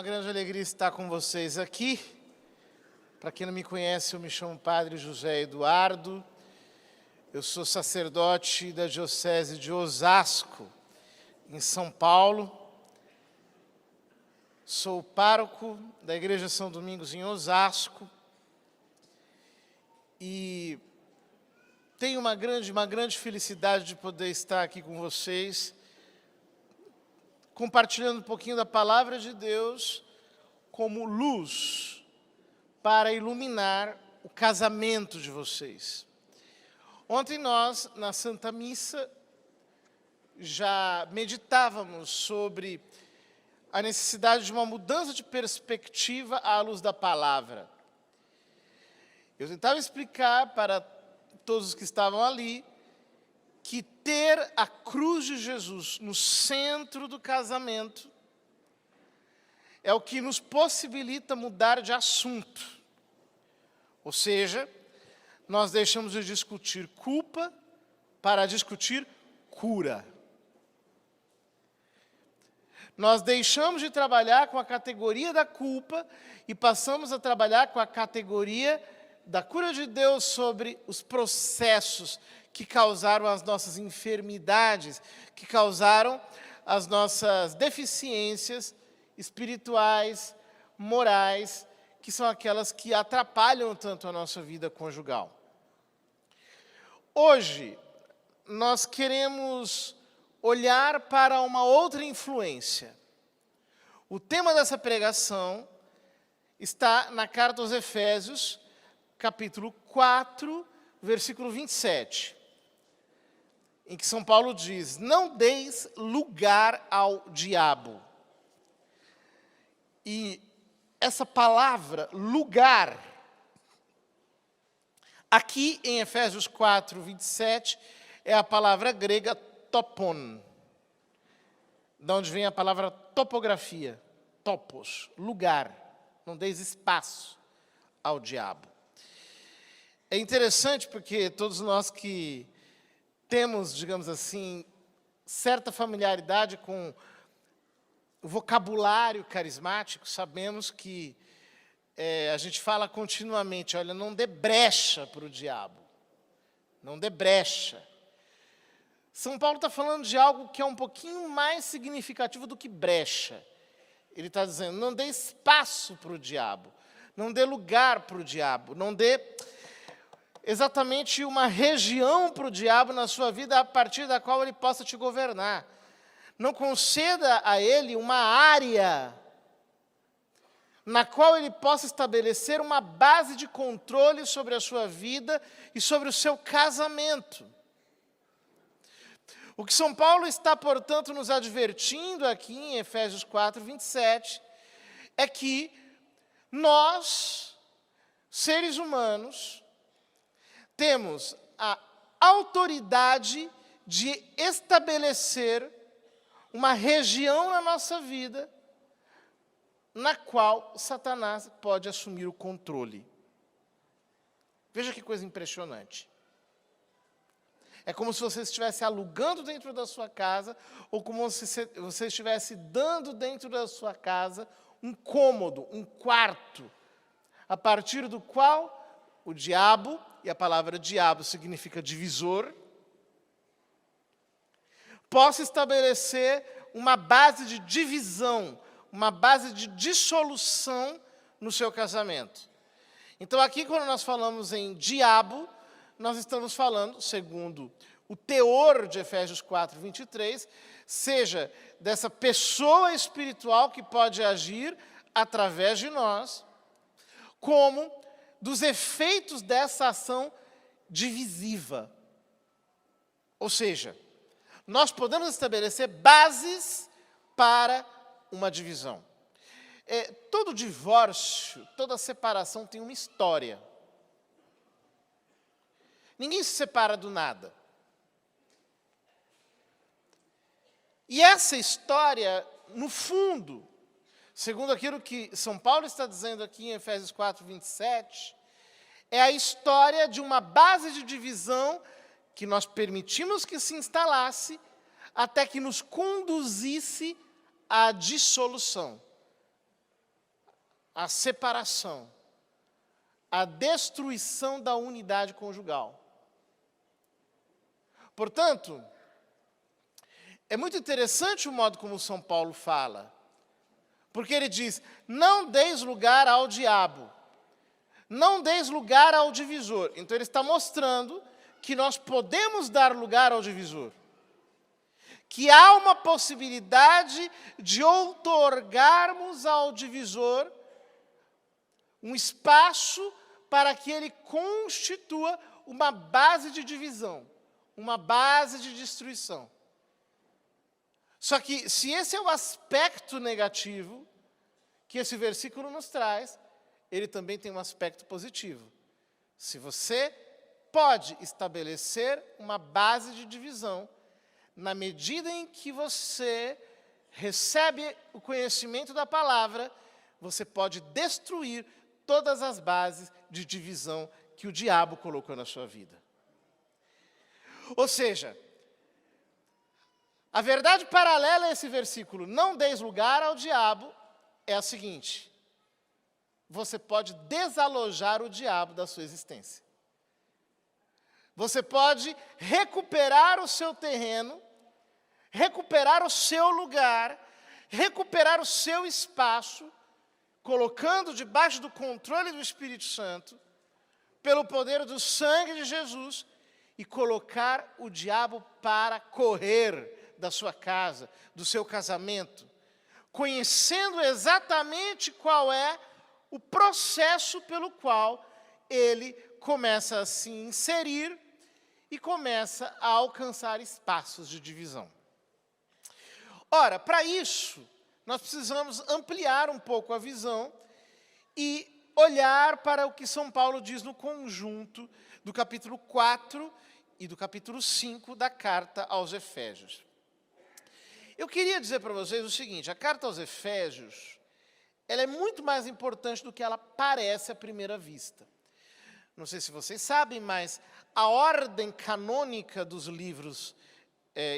uma grande alegria estar com vocês aqui. Para quem não me conhece, eu me chamo Padre José Eduardo. Eu sou sacerdote da Diocese de Osasco, em São Paulo. Sou pároco da Igreja São Domingos em Osasco. E tenho uma grande felicidade de poder estar aqui com vocês, compartilhando um pouquinho da Palavra de Deus como luz para iluminar o casamento de vocês. Ontem nós, na Santa Missa, já meditávamos sobre a necessidade de uma mudança de perspectiva à luz da Palavra. Eu tentava explicar para todos os que estavam ali que ter a cruz de Jesus no centro do casamento é o que nos possibilita mudar de assunto. Ou seja, nós deixamos de discutir culpa para discutir cura. Nós deixamos de trabalhar com a categoria da culpa e passamos a trabalhar com a categoria da cura de Deus sobre os processos que causaram as nossas enfermidades, que causaram as nossas deficiências espirituais, morais, que são aquelas que atrapalham tanto a nossa vida conjugal. Hoje, nós queremos olhar para uma outra influência. O tema dessa pregação está na carta aos Efésios, capítulo 4, versículo 27. Em que São Paulo diz: não deis lugar ao diabo. E essa palavra, lugar, aqui em Efésios 4, 27, é a palavra grega topon, de onde vem a palavra topografia, topos, lugar. Não deis espaço ao diabo. É interessante porque todos nós que temos, digamos assim, certa familiaridade com o vocabulário carismático, sabemos que a gente fala continuamente, olha, não dê brecha para o diabo, não dê brecha. São Paulo está falando de algo que é um pouquinho mais significativo do que brecha. Ele está dizendo, não dê espaço para o diabo, não dê lugar para o diabo, não dê exatamente uma região para o diabo na sua vida a partir da qual ele possa te governar. Não conceda a ele uma área na qual ele possa estabelecer uma base de controle sobre a sua vida e sobre o seu casamento. O que São Paulo está, portanto, nos advertindo aqui em Efésios 4, 27, é que nós, seres humanos, temos a autoridade de estabelecer uma região na nossa vida na qual Satanás pode assumir o controle. Veja que coisa impressionante. É como se você estivesse alugando dentro da sua casa, ou como se você estivesse dando dentro da sua casa um cômodo, um quarto, a partir do qual o diabo, e a palavra diabo significa divisor, possa estabelecer uma base de divisão, uma base de dissolução no seu casamento. Então aqui, quando nós falamos em diabo, nós estamos falando, segundo o teor de Efésios 4, 23, seja dessa pessoa espiritual que pode agir através de nós, como dos efeitos dessa ação divisiva. Ou seja, nós podemos estabelecer bases para uma divisão. Todo divórcio, toda separação tem uma história. Ninguém se separa do nada. E essa história, no fundo, segundo aquilo que São Paulo está dizendo aqui em Efésios 4, 27, é a história de uma base de divisão que nós permitimos que se instalasse até que nos conduzisse à dissolução. a separação, a destruição da unidade conjugal. Portanto, é muito interessante o modo como São Paulo fala, porque ele diz: não deis lugar ao diabo, não deis lugar ao divisor. Então ele está mostrando que nós podemos dar lugar ao divisor, que há uma possibilidade de outorgarmos ao divisor um espaço para que ele constitua uma base de divisão, uma base de destruição. Só que, se esse é o aspecto negativo que esse versículo nos traz, ele também tem um aspecto positivo. Se você pode estabelecer uma base de divisão, na medida em que você recebe o conhecimento da palavra, você pode destruir todas as bases de divisão que o diabo colocou na sua vida. Ou seja, a verdade paralela a esse versículo, não deis lugar ao diabo, é a seguinte: você pode desalojar o diabo da sua existência. Você pode recuperar o seu terreno, recuperar o seu lugar, recuperar o seu espaço, colocando debaixo do controle do Espírito Santo, pelo poder do sangue de Jesus, e colocar o diabo para correr da sua casa, do seu casamento, conhecendo exatamente qual é o processo pelo qual ele começa a se inserir e começa a alcançar espaços de divisão. Ora, para isso, nós precisamos ampliar um pouco a visão e olhar para o que São Paulo diz no conjunto do capítulo 4 e do capítulo 5 da carta aos Efésios. Eu queria dizer para vocês o seguinte: a carta aos Efésios, ela é muito mais importante do que ela parece à primeira vista. Não sei se vocês sabem, mas a ordem canônica dos livros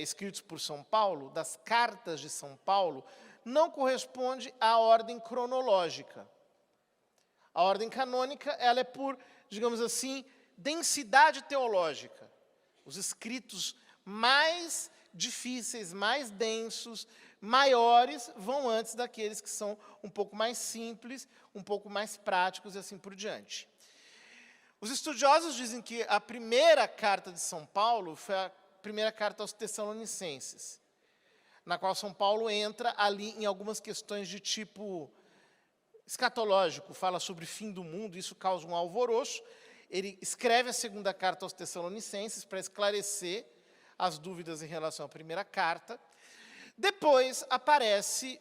escritos por São Paulo, das cartas de São Paulo, não corresponde à ordem cronológica. A ordem canônica, ela é por, digamos assim, densidade teológica. Os escritos mais difíceis, mais densos, maiores, vão antes daqueles que são um pouco mais simples, um pouco mais práticos e assim por diante. Os estudiosos dizem que a primeira carta de São Paulo foi a primeira carta aos Tessalonicenses, na qual São Paulo entra ali em algumas questões de tipo escatológico, fala sobre fim do mundo, isso causa um alvoroço. Ele escreve a segunda carta aos Tessalonicenses para esclarecer as dúvidas em relação à primeira carta. Depois aparece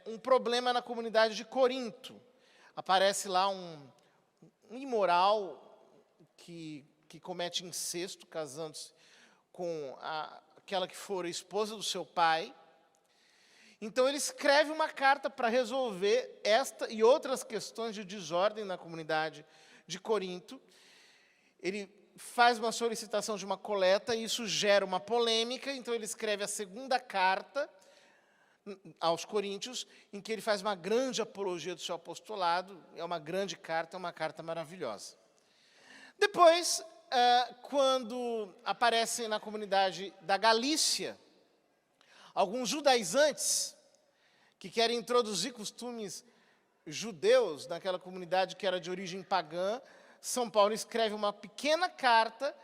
um problema na comunidade de Corinto. Aparece lá um imoral que comete incesto, casando-se com aquela que fora esposa do seu pai. Então ele escreve uma carta para resolver esta e outras questões de desordem na comunidade de Corinto. Ele faz uma solicitação de uma coleta e isso gera uma polêmica, então ele escreve a segunda carta aos Coríntios, em que ele faz uma grande apologia do seu apostolado. É uma grande carta, é uma carta maravilhosa. Depois, quando aparecem na comunidade da Galícia alguns judaizantes que querem introduzir costumes judeus naquela comunidade que era de origem pagã, São Paulo escreve uma pequena carta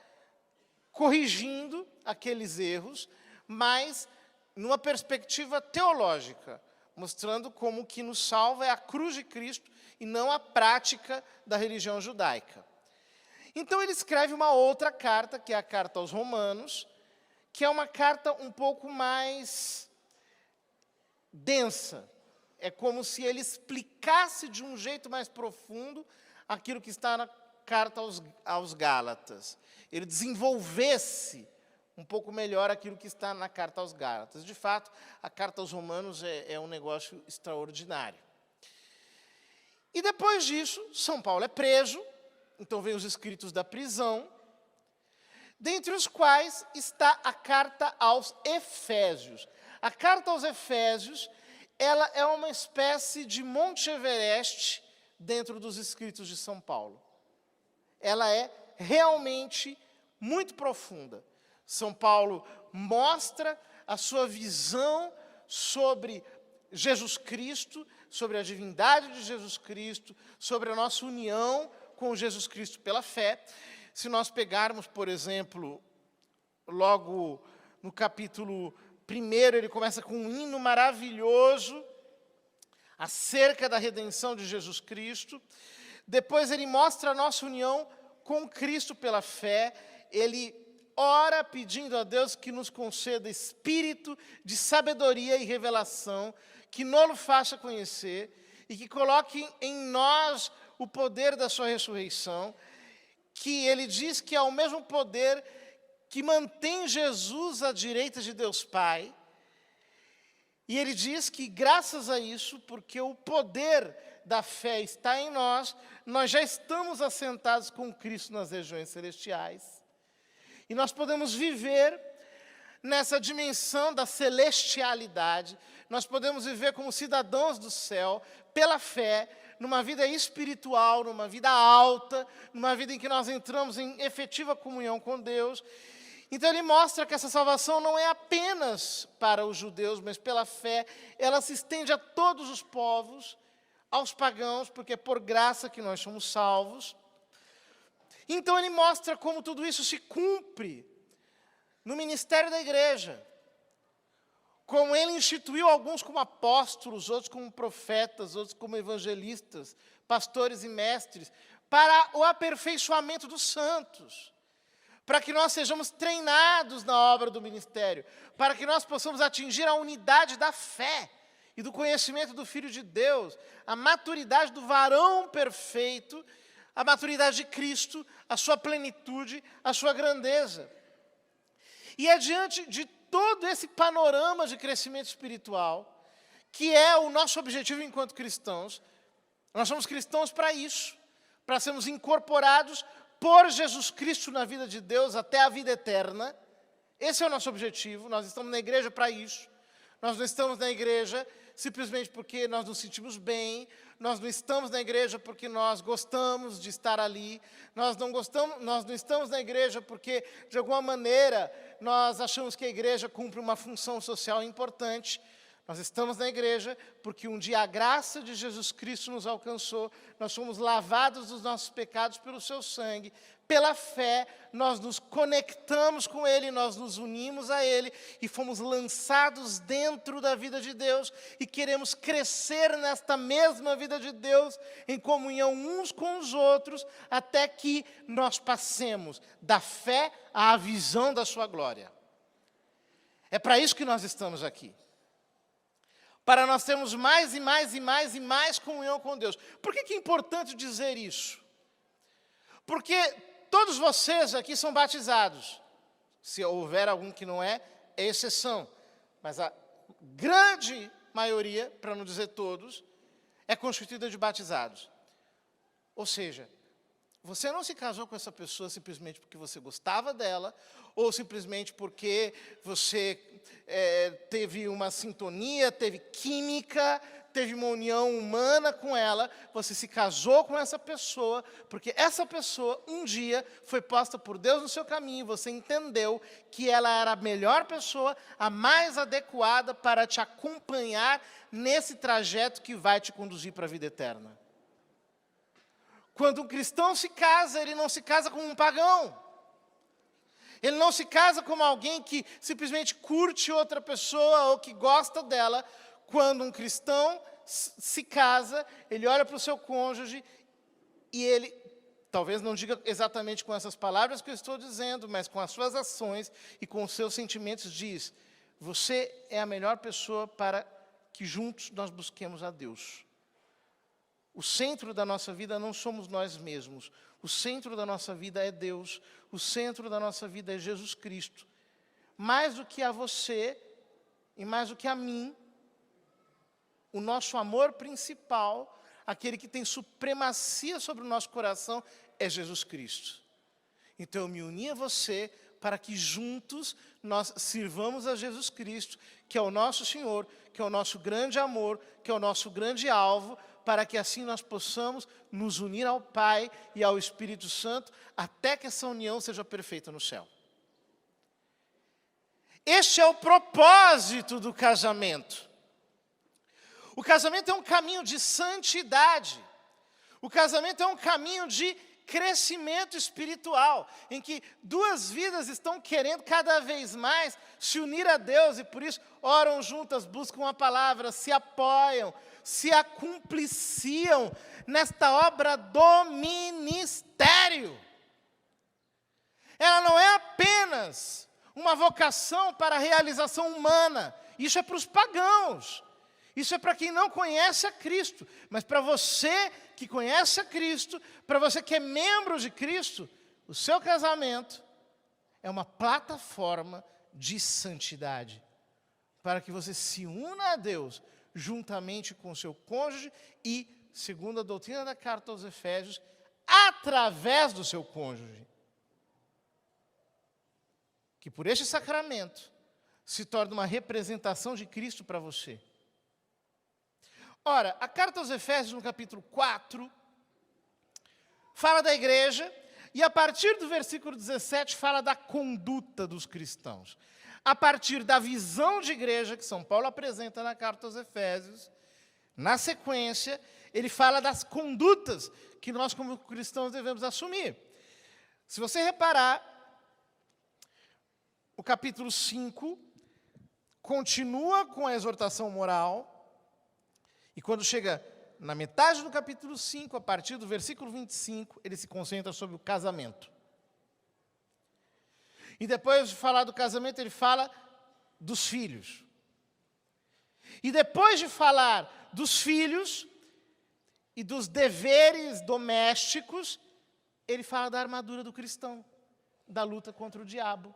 corrigindo aqueles erros, mas numa perspectiva teológica, mostrando como o que nos salva é a cruz de Cristo e não a prática da religião judaica. Então ele escreve uma outra carta, que é a carta aos Romanos, que é uma carta um pouco mais densa. É como se ele explicasse de um jeito mais profundo aquilo que está na carta aos Gálatas. Ele desenvolvesse um pouco melhor aquilo que está na carta aos Gálatas. De fato, a carta aos Romanos é um negócio extraordinário. E depois disso, São Paulo é preso, então vem os escritos da prisão, dentre os quais está a carta aos Efésios. A carta aos Efésios ela é uma espécie de Monte Everest dentro dos escritos de São Paulo. Ela é realmente muito profunda. São Paulo mostra a sua visão sobre Jesus Cristo, sobre a divindade de Jesus Cristo, sobre a nossa união com Jesus Cristo pela fé. Se nós pegarmos, por exemplo, logo no capítulo 1, ele começa com um hino maravilhoso acerca da redenção de Jesus Cristo. Depois ele mostra a nossa união com Cristo pela fé. Ele ora pedindo a Deus que nos conceda espírito de sabedoria e revelação, que nos faça conhecer e que coloque em nós o poder da sua ressurreição, que ele diz que é o mesmo poder que mantém Jesus à direita de Deus Pai. E ele diz que graças a isso, porque o poder da fé está em nós, nós já estamos assentados com Cristo nas regiões celestiais. E nós podemos viver nessa dimensão da celestialidade, nós podemos viver como cidadãos do céu, pela fé, numa vida espiritual, numa vida alta, numa vida em que nós entramos em efetiva comunhão com Deus. Então ele mostra que essa salvação não é apenas para os judeus, mas pela fé, ela se estende a todos os povos, aos pagãos, porque é por graça que nós somos salvos. Então ele mostra como tudo isso se cumpre no ministério da igreja. Como ele instituiu alguns como apóstolos, outros como profetas, outros como evangelistas, pastores e mestres, para o aperfeiçoamento dos santos, para que nós sejamos treinados na obra do ministério, para que nós possamos atingir a unidade da fé e do conhecimento do Filho de Deus, a maturidade do varão perfeito, a maturidade de Cristo, a sua plenitude, a sua grandeza. E é diante de todo esse panorama de crescimento espiritual, que é o nosso objetivo enquanto cristãos, nós somos cristãos para isso, para sermos incorporados por Jesus Cristo na vida de Deus até a vida eterna. Esse é o nosso objetivo, nós estamos na igreja para isso. Nós não estamos na igreja simplesmente porque nós nos sentimos bem, nós não estamos na igreja porque nós gostamos de estar ali, nós não estamos na igreja porque, de alguma maneira, nós achamos que a igreja cumpre uma função social importante. Nós estamos na igreja porque um dia a graça de Jesus Cristo nos alcançou, nós fomos lavados dos nossos pecados pelo seu sangue, pela fé, nós nos conectamos com Ele, nós nos unimos a Ele e fomos lançados dentro da vida de Deus e queremos crescer nesta mesma vida de Deus, em comunhão uns com os outros, até que nós passemos da fé à visão da sua glória. É para isso que nós estamos aqui. Para nós termos mais e mais e mais e mais comunhão com Deus. Por que é importante dizer isso? Porque todos vocês aqui são batizados. Se houver algum que não é exceção. Mas a grande maioria, para não dizer todos, é constituída de batizados. Ou seja, você não se casou com essa pessoa simplesmente porque você gostava dela, ou simplesmente porque você teve uma sintonia, teve química, teve uma união humana com ela. Você se casou com essa pessoa, porque essa pessoa um dia foi posta por Deus no seu caminho, você entendeu que ela era a melhor pessoa, a mais adequada para te acompanhar nesse trajeto que vai te conduzir para a vida eterna. Quando um cristão se casa, ele não se casa com um pagão. Ele não se casa com alguém que simplesmente curte outra pessoa ou que gosta dela. Quando um cristão se casa, ele olha para o seu cônjuge e ele, talvez não diga exatamente com essas palavras que eu estou dizendo, mas com as suas ações e com os seus sentimentos diz: você é a melhor pessoa para que juntos nós busquemos a Deus. O centro da nossa vida não somos nós mesmos. O centro da nossa vida é Deus. O centro da nossa vida é Jesus Cristo. Mais do que a você e mais do que a mim, o nosso amor principal, aquele que tem supremacia sobre o nosso coração, é Jesus Cristo. Então eu me uni a você para que juntos nós sirvamos a Jesus Cristo, que é o nosso Senhor, que é o nosso grande amor, que é o nosso grande alvo, para que assim nós possamos nos unir ao Pai e ao Espírito Santo, até que essa união seja perfeita no céu. Este é o propósito do casamento. O casamento é um caminho de santidade. O casamento é um caminho de crescimento espiritual, em que duas vidas estão querendo cada vez mais se unir a Deus e por isso oram juntas, buscam a palavra, se apoiam, se acumpliciam nesta obra do ministério. Ela não é apenas uma vocação para a realização humana, isso é para os pagãos. Isso é para quem não conhece a Cristo, mas para você que conhece a Cristo, para você que é membro de Cristo, o seu casamento é uma plataforma de santidade, para que você se una a Deus juntamente com o seu cônjuge e, segundo a doutrina da carta aos Efésios, através do seu cônjuge. Que por este sacramento se torne uma representação de Cristo para você. Ora, a carta aos Efésios, no capítulo 4, fala da igreja, e a partir do versículo 17 fala da conduta dos cristãos. A partir da visão de igreja que São Paulo apresenta na carta aos Efésios, na sequência, ele fala das condutas que nós como cristãos devemos assumir. Se você reparar, o capítulo 5 continua com a exortação moral, e quando chega na metade do capítulo 5, a partir do versículo 25, ele se concentra sobre o casamento. E depois de falar do casamento, ele fala dos filhos. E depois de falar dos filhos e dos deveres domésticos, ele fala da armadura do cristão, da luta contra o diabo.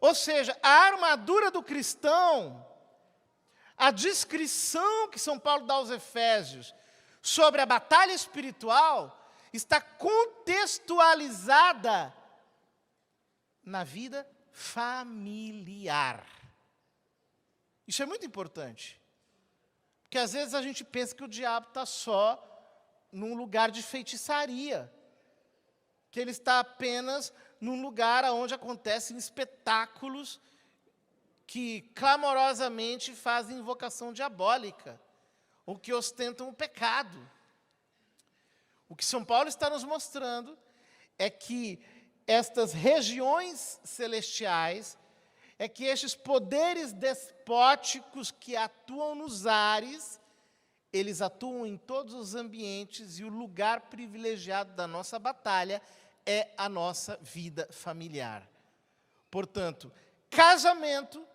Ou seja, a armadura do cristão, a descrição que São Paulo dá aos Efésios sobre a batalha espiritual está contextualizada na vida familiar. Isso é muito importante. Porque às vezes a gente pensa que o diabo está só num lugar de feitiçaria, que ele está apenas num lugar onde acontecem espetáculos que clamorosamente fazem invocação diabólica, ou que ostentam o pecado. O que São Paulo está nos mostrando é que estas regiões celestiais, é que estes poderes despóticos que atuam nos ares, eles atuam em todos os ambientes e o lugar privilegiado da nossa batalha é a nossa vida familiar. Portanto, casamento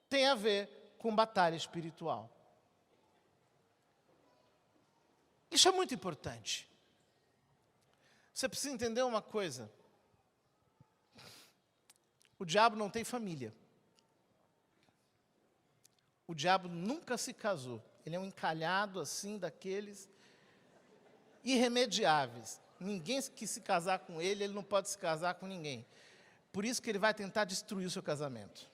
tem a ver com batalha espiritual. Isso é muito importante. Você precisa entender uma coisa. O diabo não tem família. O diabo nunca se casou. Ele é um encalhado assim daqueles irremediáveis. Ninguém que se casar com ele, ele não pode se casar com ninguém. Por isso que ele vai tentar destruir o seu casamento.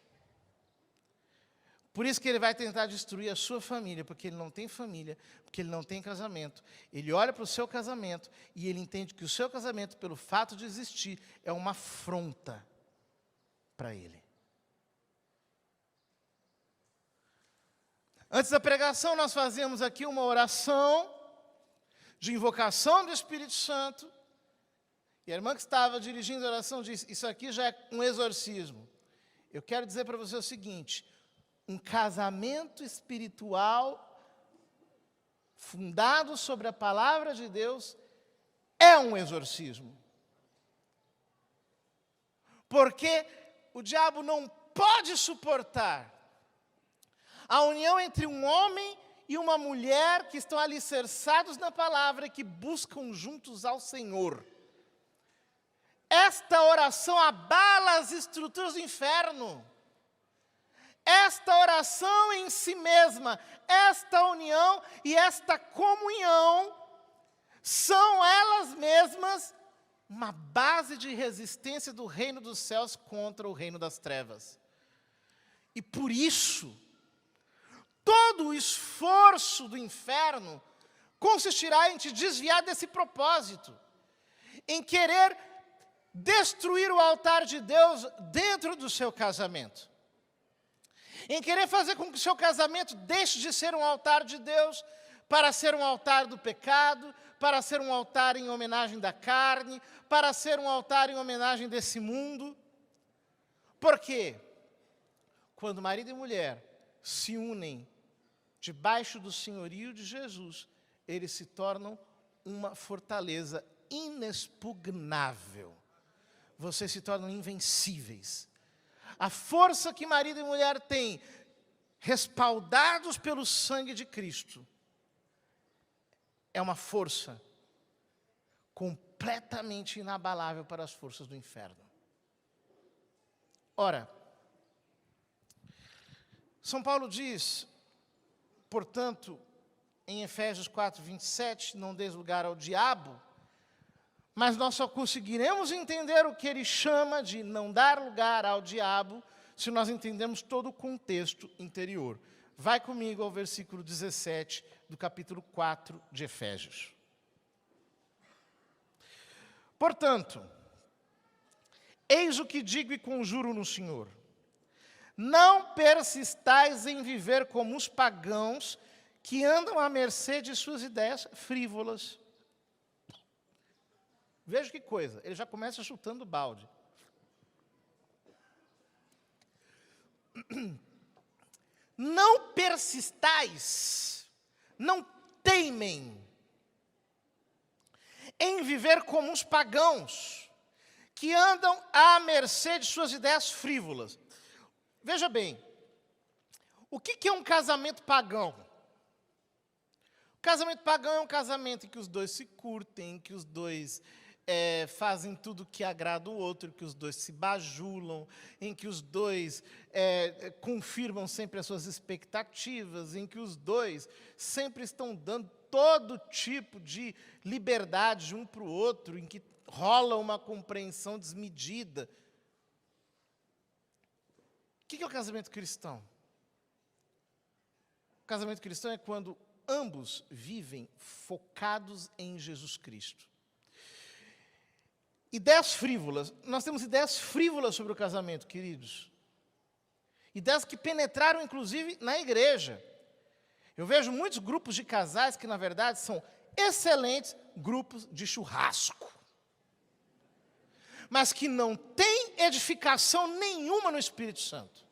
Por isso que ele vai tentar destruir a sua família, porque ele não tem família, porque ele não tem casamento. Ele olha para o seu casamento e ele entende que o seu casamento, pelo fato de existir, é uma afronta para ele. Antes da pregação, nós fazíamos aqui uma oração de invocação do Espírito Santo. E a irmã que estava dirigindo a oração disse, isso aqui já é um exorcismo. Eu quero dizer para você o seguinte, um casamento espiritual fundado sobre a palavra de Deus é um exorcismo. Porque o diabo não pode suportar a união entre um homem e uma mulher que estão alicerçados na palavra e que buscam juntos ao Senhor. Esta oração abala as estruturas do inferno. Esta oração em si mesma, esta união e esta comunhão, são elas mesmas uma base de resistência do reino dos céus contra o reino das trevas. E por isso, todo o esforço do inferno consistirá em te desviar desse propósito, em querer destruir o altar de Deus dentro do seu casamento, em querer fazer com que o seu casamento deixe de ser um altar de Deus para ser um altar do pecado, para ser um altar em homenagem da carne, para ser um altar em homenagem desse mundo. Por quê? Quando marido e mulher se unem debaixo do senhorio de Jesus, eles se tornam uma fortaleza inexpugnável. Vocês se tornam invencíveis. A força que marido e mulher têm, respaldados pelo sangue de Cristo, é uma força completamente inabalável para as forças do inferno. Ora, São Paulo diz, portanto, em Efésios 4, 27, não deis lugar ao diabo, mas nós só conseguiremos entender o que ele chama de não dar lugar ao diabo se nós entendermos todo o contexto interior. Vai comigo ao versículo 17 do capítulo 4 de Efésios. Portanto, eis o que digo e conjuro no Senhor: não persistais em viver como os pagãos que andam à mercê de suas ideias frívolas. Veja que coisa, ele já começa chutando o balde. Não persistais, não teimem em viver como os pagãos que andam à mercê de suas ideias frívolas. Veja bem, o que é um casamento pagão? O casamento pagão é um casamento em que os dois se curtem, em que os dois fazem tudo que agrada o outro, que os dois se bajulam, em que os dois confirmam sempre as suas expectativas, em que os dois sempre estão dando todo tipo de liberdade um para o outro, em que rola uma compreensão desmedida. O que é o casamento cristão? O casamento cristão é quando ambos vivem focados em Jesus Cristo. Ideias frívolas. Nós temos ideias frívolas sobre o casamento, queridos. Ideias que penetraram, inclusive, na igreja. Eu vejo muitos grupos de casais que, na verdade, são excelentes grupos de churrasco, mas que não têm edificação nenhuma no Espírito Santo.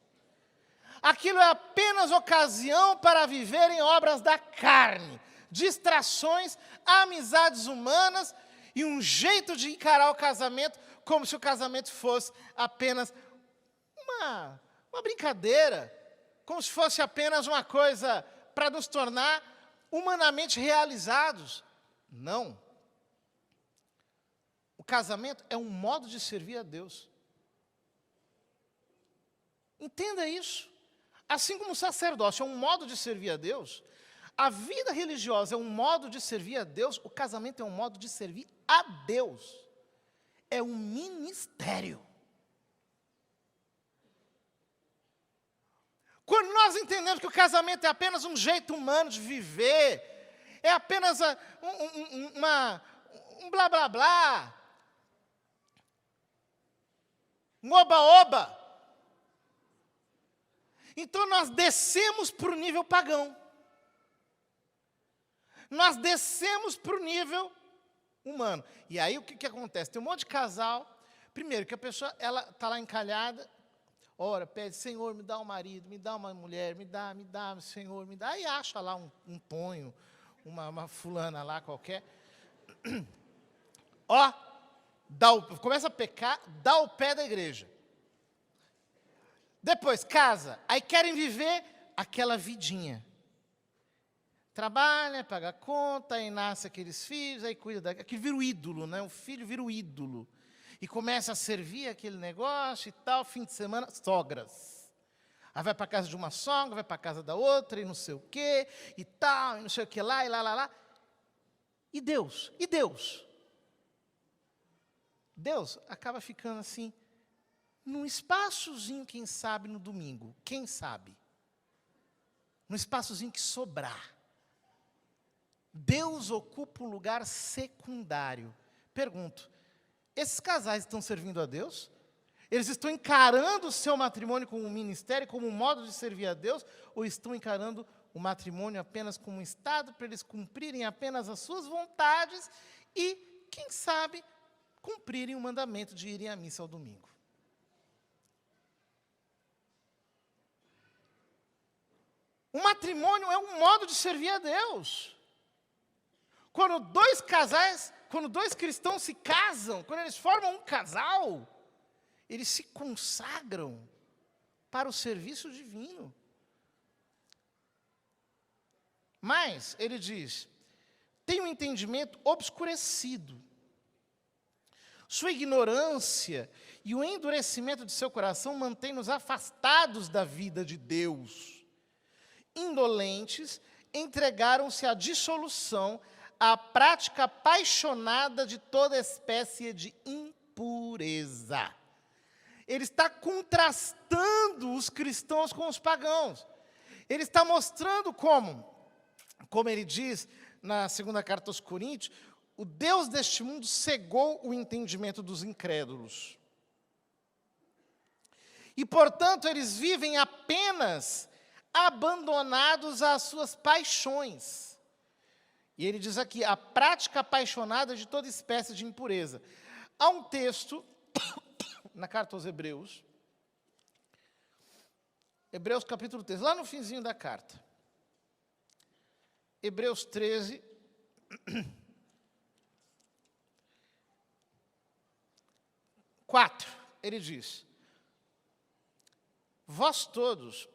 Aquilo é apenas ocasião para viverem obras da carne, distrações, amizades humanas e um jeito de encarar o casamento como se o casamento fosse apenas uma brincadeira, como se fosse apenas uma coisa para nos tornar humanamente realizados. Não. O casamento é um modo de servir a Deus. Entenda isso. Assim como o sacerdócio é um modo de servir a Deus, a vida religiosa é um modo de servir a Deus, o casamento é um modo de servir a Deus. É um ministério. Quando nós entendemos que o casamento é apenas um jeito humano de viver, é apenas um blá blá blá, um oba-oba, então nós descemos para o nível pagão. Nós descemos para o nível humano. E aí o que acontece? Tem um monte de casal, primeiro que a pessoa está lá encalhada, ora, pede, Senhor, me dá um marido, me dá uma mulher, me dá, Senhor, me dá. Aí acha lá um Tonho, uma fulana lá qualquer. Ó, começa a pecar, dá o pé da igreja. Depois, casa. Aí querem viver aquela vidinha. Trabalha, paga conta, aí nasce aqueles filhos, aí cuida aquele vira o ídolo, né? O filho vira o ídolo. E começa a servir aquele negócio e tal, fim de semana, sogras. Aí vai para a casa de uma sogra, vai para a casa da outra, e não sei o quê, e tal, e não sei o que lá, e lá. E Deus? E Deus? Deus acaba ficando assim, num espaçozinho, quem sabe, no domingo. Quem sabe? Num espaçozinho que sobrar. Deus ocupa o lugar secundário. Pergunto, esses casais estão servindo a Deus? Eles estão encarando o seu matrimônio como um ministério, como um modo de servir a Deus? Ou estão encarando o matrimônio apenas como um estado para eles cumprirem apenas as suas vontades e, quem sabe, cumprirem o mandamento de irem à missa ao domingo? O matrimônio é um modo de servir a Deus. Quando dois cristãos se casam, quando eles formam um casal, eles se consagram para o serviço divino. Mas, ele diz, tem um entendimento obscurecido. Sua ignorância e o endurecimento de seu coração mantêm-nos afastados da vida de Deus. Indolentes, entregaram-se à dissolução, à prática apaixonada de toda espécie de impureza. Ele está contrastando os cristãos com os pagãos. Ele está mostrando como ele diz na segunda carta aos Coríntios, o Deus deste mundo cegou o entendimento dos incrédulos. E, portanto, eles vivem apenas abandonados às suas paixões. E ele diz aqui, a prática apaixonada de toda espécie de impureza. Há um texto, na carta aos Hebreus, Hebreus capítulo 13, lá no finzinho da carta. Hebreus 13, ele diz, vós todos,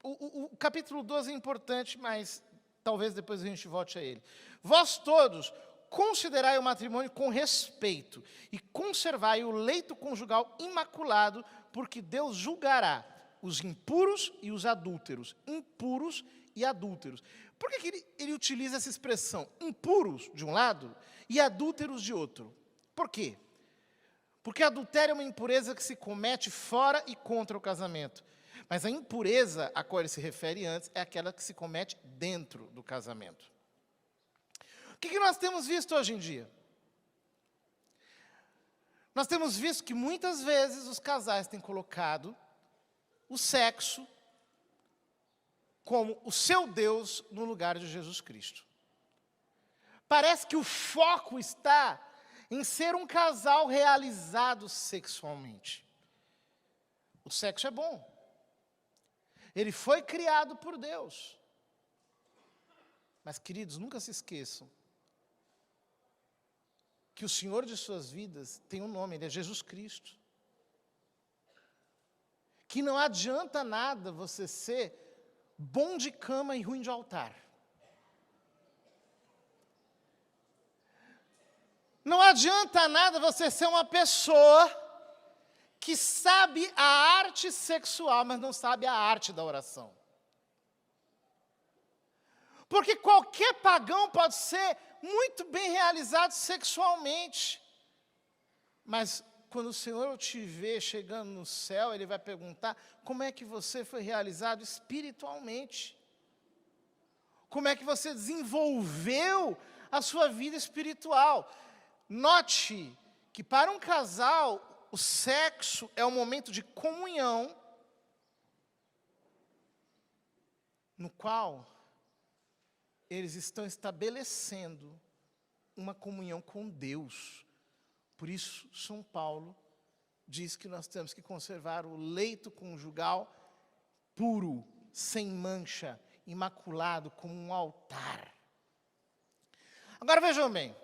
o capítulo 12 é importante, mas talvez depois a gente volte a ele. Vós todos, considerai o matrimônio com respeito e conservai o leito conjugal imaculado, porque Deus julgará os impuros e os adúlteros. Impuros e adúlteros. Por que ele utiliza essa expressão? Impuros, de um lado, e adúlteros, de outro. Por quê? Porque adultério é uma impureza que se comete fora e contra o casamento. Mas a impureza a qual ele se refere antes é aquela que se comete dentro do casamento. O que nós temos visto hoje em dia? Nós temos visto que muitas vezes os casais têm colocado o sexo como o seu Deus no lugar de Jesus Cristo. Parece que o foco está em ser um casal realizado sexualmente. O sexo é bom. Ele foi criado por Deus. Mas, queridos, nunca se esqueçam que o Senhor de suas vidas tem um nome, Ele é Jesus Cristo. Que não adianta nada você ser bom de cama e ruim de altar. Não adianta nada você ser uma pessoa que sabe a arte sexual, mas não sabe a arte da oração. Porque qualquer pagão pode ser muito bem realizado sexualmente. Mas quando o Senhor te vê chegando no céu, Ele vai perguntar como é que você foi realizado espiritualmente. Como é que você desenvolveu a sua vida espiritual. Note que para um casal, o sexo é um momento de comunhão, no qual eles estão estabelecendo uma comunhão com Deus. Por isso, São Paulo diz que nós temos que conservar o leito conjugal puro, sem mancha, imaculado, como um altar. Agora vejam bem,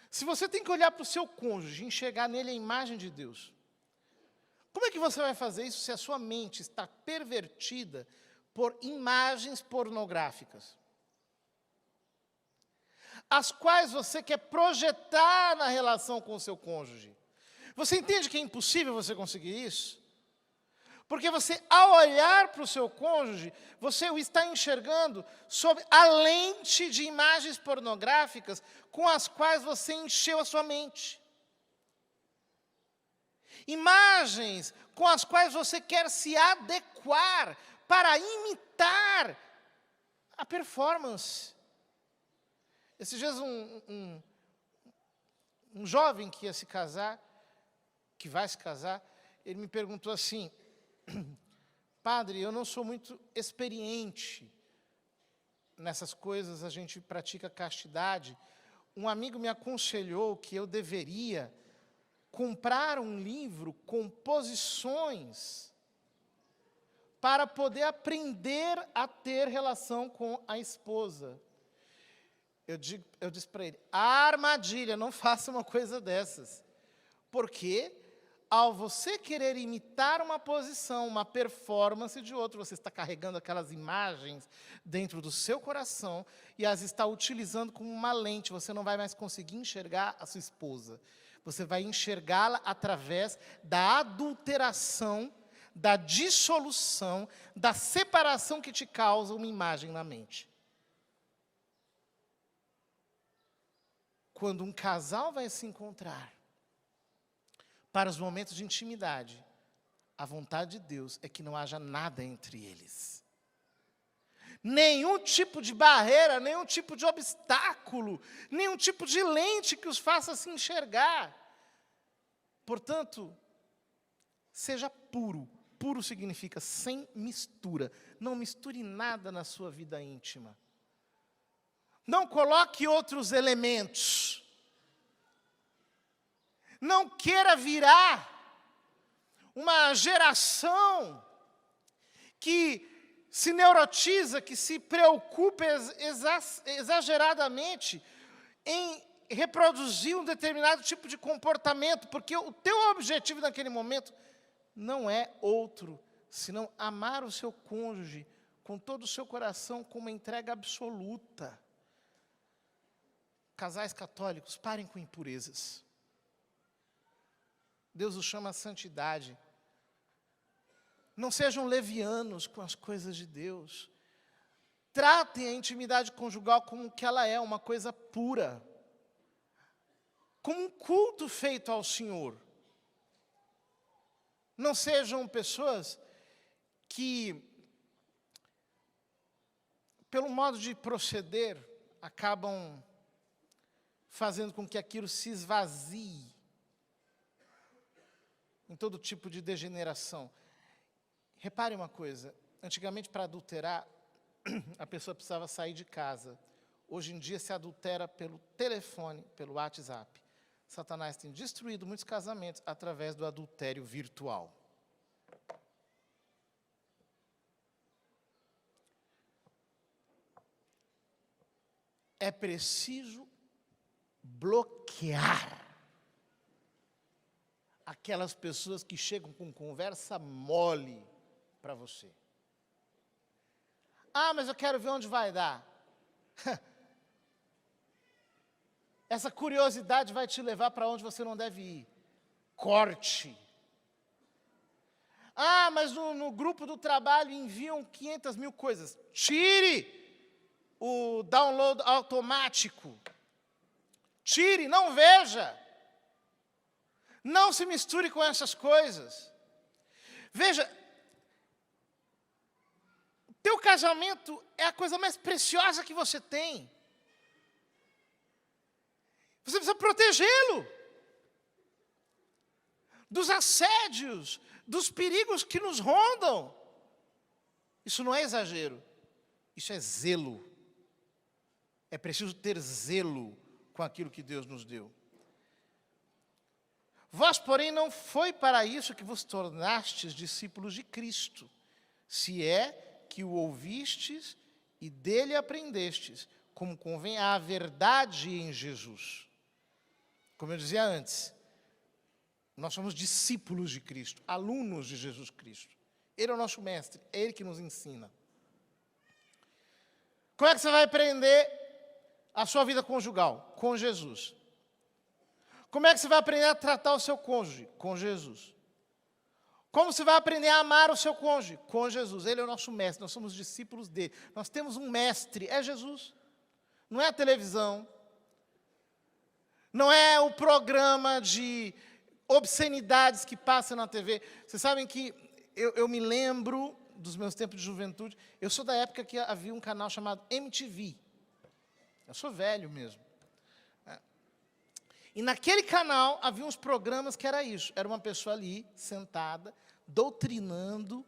se você tem que olhar para o seu cônjuge e enxergar nele a imagem de Deus, como é que você vai fazer isso se a sua mente está pervertida por imagens pornográficas, as quais você quer projetar na relação com o seu cônjuge? Você entende que é impossível você conseguir isso? Porque você, ao olhar para o seu cônjuge, você o está enxergando sob a lente de imagens pornográficas com as quais você encheu a sua mente. Imagens com as quais você quer se adequar para imitar a performance. Esses dias um jovem que ia se casar, que vai se casar, ele me perguntou assim: padre, eu não sou muito experiente nessas coisas, a gente pratica castidade. Um amigo me aconselhou que eu deveria comprar um livro com posições para poder aprender a ter relação com a esposa. Eu disse para ele: armadilha, não faça uma coisa dessas. Porque ao você querer imitar uma posição, uma performance de outro, você está carregando aquelas imagens dentro do seu coração e as está utilizando como uma lente. Você não vai mais conseguir enxergar a sua esposa. Você vai enxergá-la através da adulteração, da dissolução, da separação que te causa uma imagem na mente. Quando um casal vai se encontrar para os momentos de intimidade, a vontade de Deus é que não haja nada entre eles. Nenhum tipo de barreira, nenhum tipo de obstáculo, nenhum tipo de lente que os faça se enxergar. Portanto, seja puro. Puro significa sem mistura. Não misture nada na sua vida íntima. Não coloque outros elementos. Não queira virar uma geração que se neurotiza, que se preocupa exageradamente em reproduzir um determinado tipo de comportamento, porque o teu objetivo naquele momento não é outro, senão amar o seu cônjuge com todo o seu coração, com uma entrega absoluta. Casais católicos, parem com impurezas. Deus os chama a santidade. Não sejam levianos com as coisas de Deus. Tratem a intimidade conjugal como o que ela é, uma coisa pura. Como um culto feito ao Senhor. Não sejam pessoas que, pelo modo de proceder, acabam fazendo com que aquilo se esvazie em todo tipo de degeneração. Repare uma coisa, antigamente para adulterar, a pessoa precisava sair de casa. Hoje em dia se adultera pelo telefone, pelo WhatsApp. Satanás tem destruído muitos casamentos através do adultério virtual. É preciso bloquear aquelas pessoas que chegam com conversa mole para você. Ah, mas eu quero ver onde vai dar. Essa curiosidade vai te levar para onde você não deve ir. Corte. Ah, mas no grupo do trabalho enviam 500 mil coisas. Tire o download automático. Tire, não veja. Não se misture com essas coisas. Veja, teu casamento é a coisa mais preciosa que você tem. Você precisa protegê-lo dos assédios, dos perigos que nos rondam. Isso não é exagero, isso é zelo. É preciso ter zelo com aquilo que Deus nos deu. Vós, porém, não foi para isso que vos tornastes discípulos de Cristo, se é que o ouvistes e dele aprendestes, como convém à verdade em Jesus. Como eu dizia antes, nós somos discípulos de Cristo, alunos de Jesus Cristo. Ele é o nosso mestre, é Ele que nos ensina. Como é que você vai aprender a sua vida conjugal? Com Jesus. Como é que você vai aprender a tratar o seu cônjuge? Com Jesus. Como você vai aprender a amar o seu cônjuge? Com Jesus. Ele é o nosso mestre, nós somos discípulos dele. Nós temos um mestre, é Jesus. Não é a televisão. Não é o programa de obscenidades que passam na TV. Vocês sabem que eu me lembro dos meus tempos de juventude. Eu sou da época que havia um canal chamado MTV. Eu sou velho mesmo. E naquele canal havia uns programas que era isso. Era uma pessoa ali, sentada, doutrinando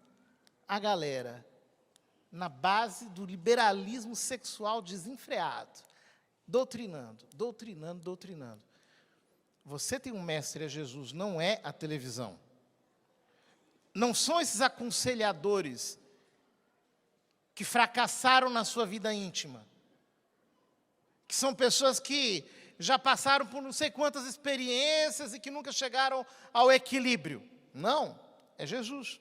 a galera, na base do liberalismo sexual desenfreado. Doutrinando, doutrinando, doutrinando. Você tem um mestre, é Jesus, não é a televisão. Não são esses aconselhadores que fracassaram na sua vida íntima. Que são pessoas que já passaram por não sei quantas experiências e que nunca chegaram ao equilíbrio. Não, é Jesus.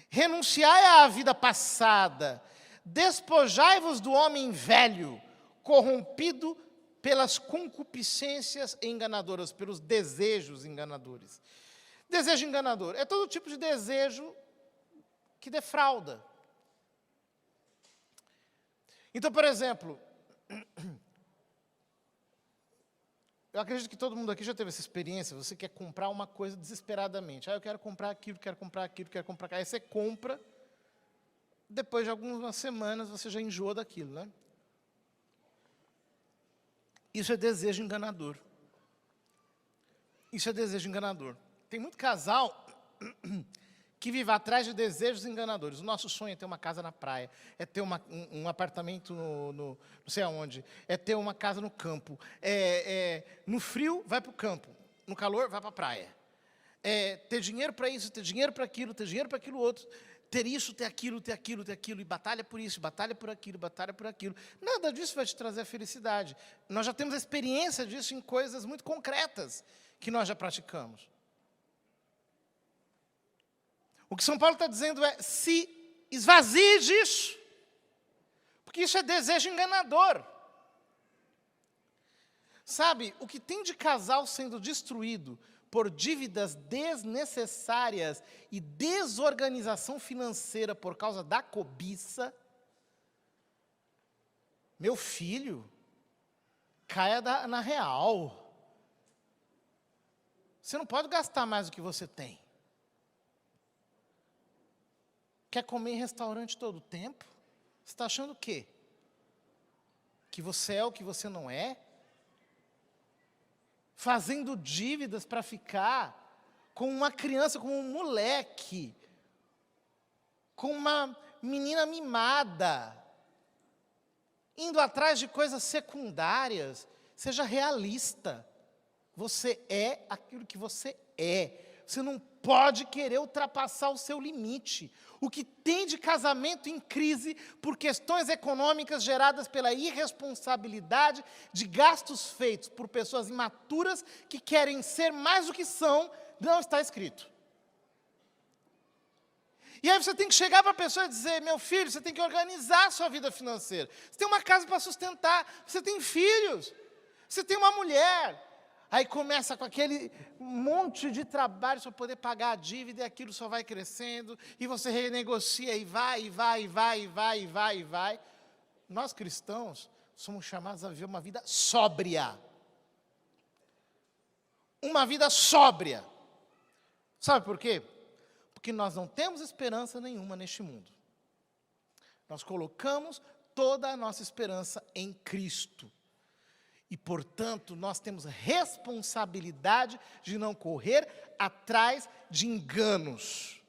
Renunciai à vida passada, despojai-vos do homem velho, corrompido pelas concupiscências enganadoras, pelos desejos enganadores. Desejo enganador é todo tipo de desejo que defrauda. Então, por exemplo, eu acredito que todo mundo aqui já teve essa experiência. Você quer comprar uma coisa desesperadamente. Eu quero comprar aquilo, quero comprar aquilo, quero comprar aquilo. Aí você compra, depois de algumas semanas você já enjoa daquilo, né? Isso é desejo enganador. Isso é desejo enganador. Tem muito casal que vive atrás de desejos enganadores. O nosso sonho é ter uma casa na praia, é ter um apartamento no não sei aonde, é ter uma casa no campo. No frio, vai para o campo. No calor, vai para a praia. Ter dinheiro para isso, ter dinheiro para aquilo, ter dinheiro para aquilo outro. Ter isso, ter aquilo, ter aquilo, ter aquilo. E batalha por isso, batalha por aquilo, batalha por aquilo. Nada disso vai te trazer a felicidade. Nós já temos a experiência disso em coisas muito concretas que nós já praticamos. O que São Paulo está dizendo é, se esvazie disso, porque isso é desejo enganador. Sabe, o que tem de casal sendo destruído por dívidas desnecessárias e desorganização financeira por causa da cobiça, meu filho, caia na real. Você não pode gastar mais do que você tem. Quer comer em restaurante todo o tempo? Você está achando o quê? Que você é o que você não é? Fazendo dívidas para ficar com uma criança, com um moleque, com uma menina mimada, indo atrás de coisas secundárias. Seja realista. Você é aquilo que você é. Você não pode querer ultrapassar o seu limite. O que tem de casamento em crise por questões econômicas geradas pela irresponsabilidade de gastos feitos por pessoas imaturas que querem ser mais do que são, não está escrito. E aí você tem que chegar para a pessoa e dizer, meu filho, você tem que organizar a sua vida financeira. Você tem uma casa para sustentar, você tem filhos, você tem uma mulher. Aí começa com aquele monte de trabalho para poder pagar a dívida, e aquilo só vai crescendo, e você renegocia, e vai, e vai, e vai, e vai, e vai, e vai. Nós cristãos somos chamados a viver uma vida sóbria. Uma vida sóbria. Sabe por quê? Porque nós não temos esperança nenhuma neste mundo. Nós colocamos toda a nossa esperança em Cristo. E, portanto, nós temos responsabilidade de não correr atrás de enganos.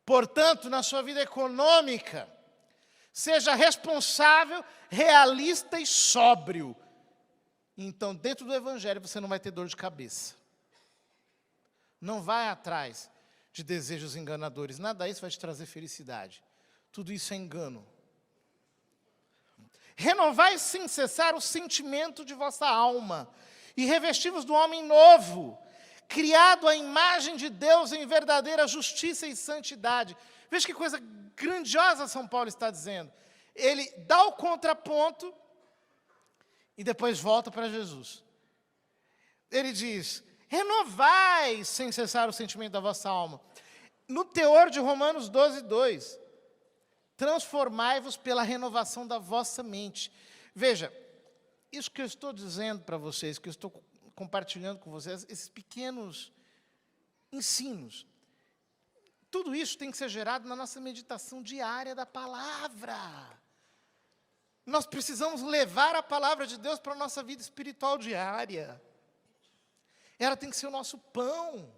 Portanto, na sua vida econômica, seja responsável, realista e sóbrio. Então, dentro do Evangelho, você não vai ter dor de cabeça. Não vai atrás de desejos enganadores. Nada disso vai te trazer felicidade. Tudo isso é engano. Renovai sem cessar o sentimento de vossa alma, e revesti-vos do homem novo, criado à imagem de Deus em verdadeira justiça e santidade. Veja que coisa grandiosa São Paulo está dizendo. Ele dá o contraponto e depois volta para Jesus. Ele diz, renovai sem cessar o sentimento da vossa alma. No teor de Romanos 12:2, transformai-vos pela renovação da vossa mente. Veja, isso que eu estou dizendo para vocês, que eu estou compartilhando com vocês, esses pequenos ensinos. Tudo isso tem que ser gerado na nossa meditação diária da palavra. Nós precisamos levar a palavra de Deus para a nossa vida espiritual diária. Ela tem que ser o nosso pão.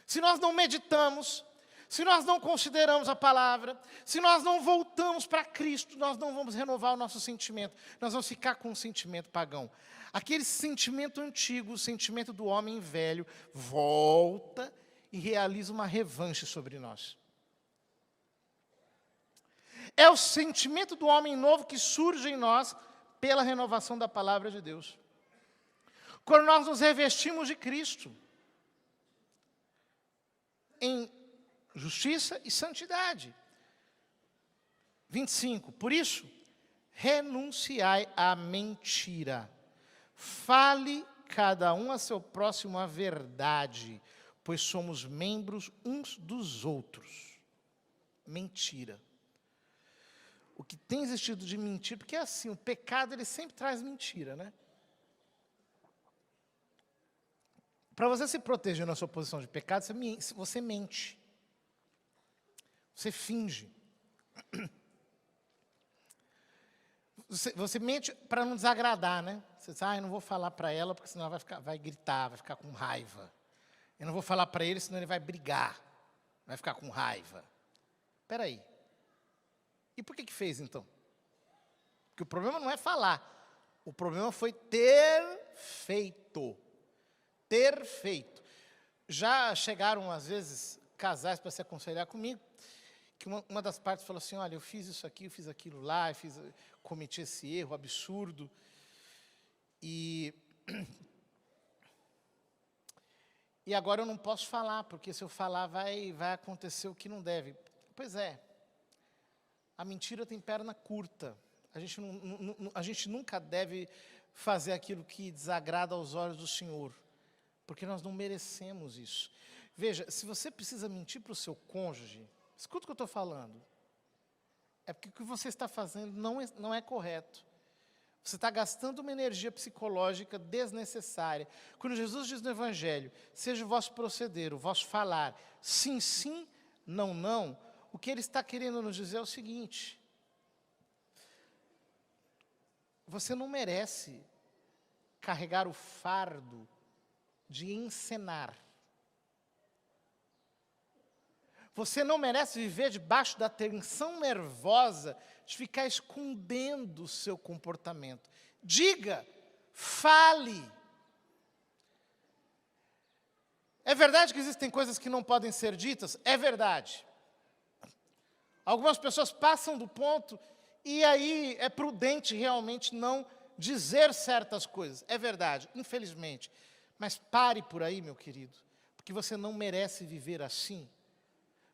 Se nós não meditamos, se nós não consideramos a palavra, se nós não voltamos para Cristo, nós não vamos renovar o nosso sentimento. Nós vamos ficar com um sentimento pagão. Aquele sentimento antigo, o sentimento do homem velho, volta e realiza uma revanche sobre nós. É o sentimento do homem novo que surge em nós pela renovação da palavra de Deus. Quando nós nos revestimos de Cristo, em justiça e santidade. 25. Por isso, renunciai à mentira. Fale cada um a seu próximo a verdade, pois somos membros uns dos outros. Mentira. O que tem existido de mentira, porque é assim, o pecado ele sempre traz mentira, né? Para você se proteger na sua posição de pecado, você mente. Você finge. Você mente para não desagradar, né? Você diz, eu não vou falar para ela, porque senão ela vai gritar, vai ficar com raiva. Eu não vou falar para ele, senão ele vai brigar, vai ficar com raiva. Espera aí. E por que fez, então? Porque o problema não é falar. O problema foi ter feito. Ter feito. Já chegaram, às vezes, casais para se aconselhar comigo, que uma das partes falou assim, olha, eu fiz isso aqui, eu fiz aquilo lá, cometi esse erro absurdo, e agora eu não posso falar, porque se eu falar vai acontecer o que não deve. Pois é, a mentira tem perna curta, a gente nunca deve fazer aquilo que desagrada aos olhos do Senhor, porque nós não merecemos isso. Veja, se você precisa mentir para o seu cônjuge, escuta o que eu estou falando. É porque o que você está fazendo não é correto. Você está gastando uma energia psicológica desnecessária. Quando Jesus diz no Evangelho, seja o vosso proceder, o vosso falar, sim, sim, não, não, o que ele está querendo nos dizer é o seguinte: você não merece carregar o fardo de encenar. Você não merece viver debaixo da tensão nervosa de ficar escondendo o seu comportamento. Diga, fale. É verdade que existem coisas que não podem ser ditas? É verdade. Algumas pessoas passam do ponto e aí é prudente realmente não dizer certas coisas. É verdade, infelizmente. Mas pare por aí, meu querido, porque você não merece viver assim.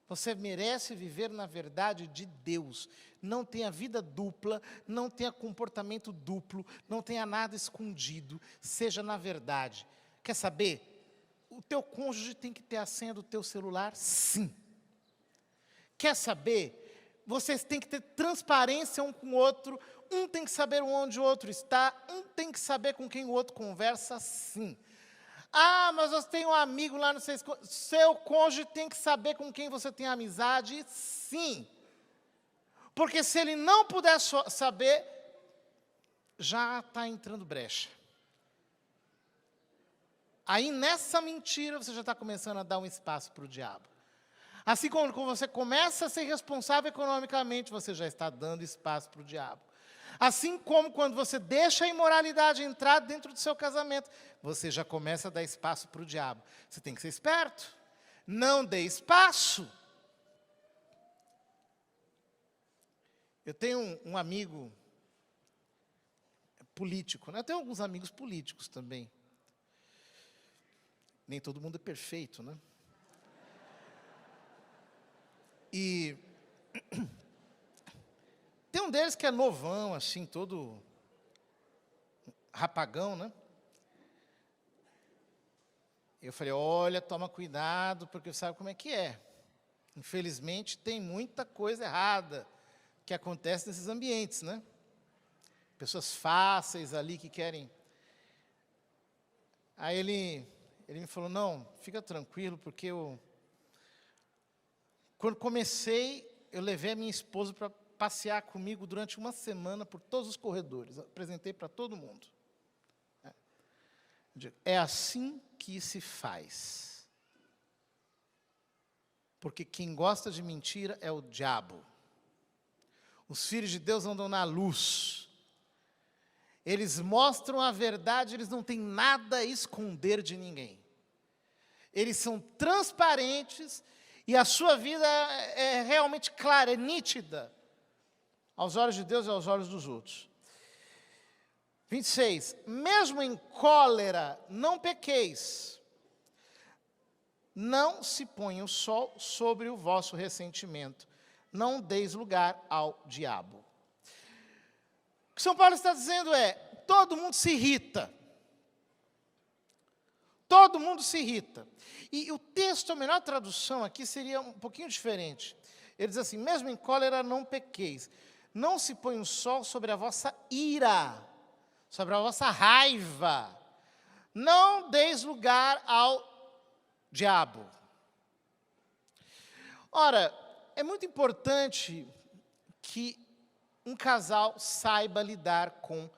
Você merece viver na verdade de Deus. Não tenha vida dupla, não tenha comportamento duplo, não tenha nada escondido. Seja na verdade. Quer saber? O teu cônjuge tem que ter a senha do teu celular? Sim. Quer saber? Vocês têm que ter transparência um com o outro. Um tem que saber onde o outro está. Um tem que saber com quem o outro conversa? Sim. Mas você tem um amigo lá no seu cônjuge tem que saber com quem você tem amizade? Sim. Porque se ele não puder saber, já está entrando brecha. Aí nessa mentira você já está começando a dar um espaço para o diabo. Assim como quando você começa a ser responsável economicamente, você já está dando espaço para o diabo. Assim como quando você deixa a imoralidade entrar dentro do seu casamento, você já começa a dar espaço para o diabo. Você tem que ser esperto. Não dê espaço. Eu tenho um amigo político, né? Eu tenho alguns amigos políticos também. Nem todo mundo é perfeito, né? E tem um deles que é novão, assim, todo rapagão, né? Eu falei, olha, toma cuidado, porque sabe como é que é. Infelizmente, tem muita coisa errada que acontece nesses ambientes, né? Pessoas fáceis ali que querem. Aí Ele me falou, não, fica tranquilo, porque quando comecei, eu levei a minha esposa para passear comigo durante uma semana por todos os corredores. Apresentei para todo mundo. É assim que se faz. Porque quem gosta de mentira é o diabo. Os filhos de Deus andam na luz. Eles mostram a verdade, eles não têm nada a esconder de ninguém. Eles são transparentes e a sua vida é realmente clara, é nítida. Aos olhos de Deus e aos olhos dos outros. 26. Mesmo em cólera, não pequeis. Não se ponha o sol sobre o vosso ressentimento. Não deis lugar ao diabo. O que São Paulo está dizendo é, todo mundo se irrita. Todo mundo se irrita. E o texto, a melhor tradução aqui seria um pouquinho diferente. Ele diz assim, mesmo em cólera não pequeis. Não se põe o sol sobre a vossa ira, sobre a vossa raiva. Não deis lugar ao diabo. Ora, é muito importante que um casal saiba lidar com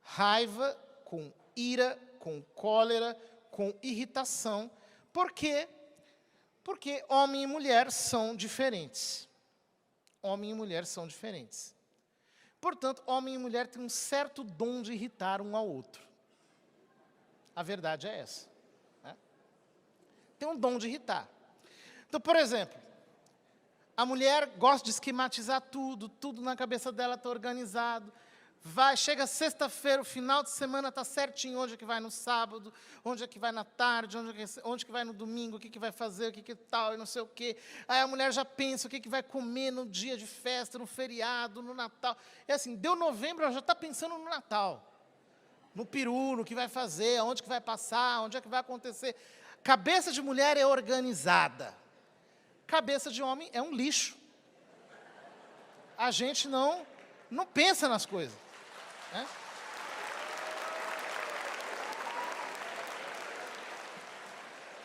raiva, com ira, com cólera, com irritação. Por quê? Porque homem e mulher são diferentes. Homem e mulher são diferentes. Portanto, homem e mulher têm um certo dom de irritar um ao outro. A verdade é essa. Né? Tem um dom de irritar. Então, por exemplo, a mulher gosta de esquematizar tudo, tudo na cabeça dela está organizado. Chega sexta-feira, o final de semana está certinho, onde é que vai no sábado, onde é que vai na tarde, onde é que vai no domingo, o que vai fazer, o que tal, e não sei o quê. Aí a mulher já pensa o que vai comer no dia de festa, no feriado, no Natal. É assim, deu novembro, ela já está pensando no Natal. No peru, no que vai fazer, aonde que vai passar, onde é que vai acontecer. Cabeça de mulher é organizada. Cabeça de homem é um lixo. A gente não pensa nas coisas. Né?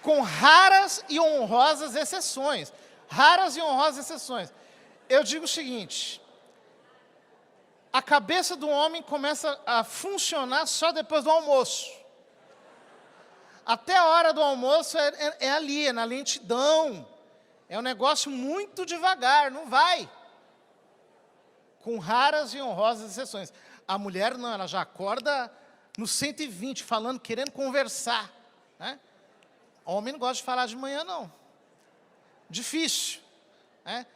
Com raras e honrosas exceções. Raras e honrosas exceções. Eu digo o seguinte, a cabeça do homem começa a funcionar só depois do almoço. Até a hora do almoço é ali, é na lentidão. É um negócio muito devagar, não vai. Com raras e honrosas exceções. A mulher não, ela já acorda no 120, falando, querendo conversar. Né? O homem não gosta de falar de manhã, não. Difícil. Né?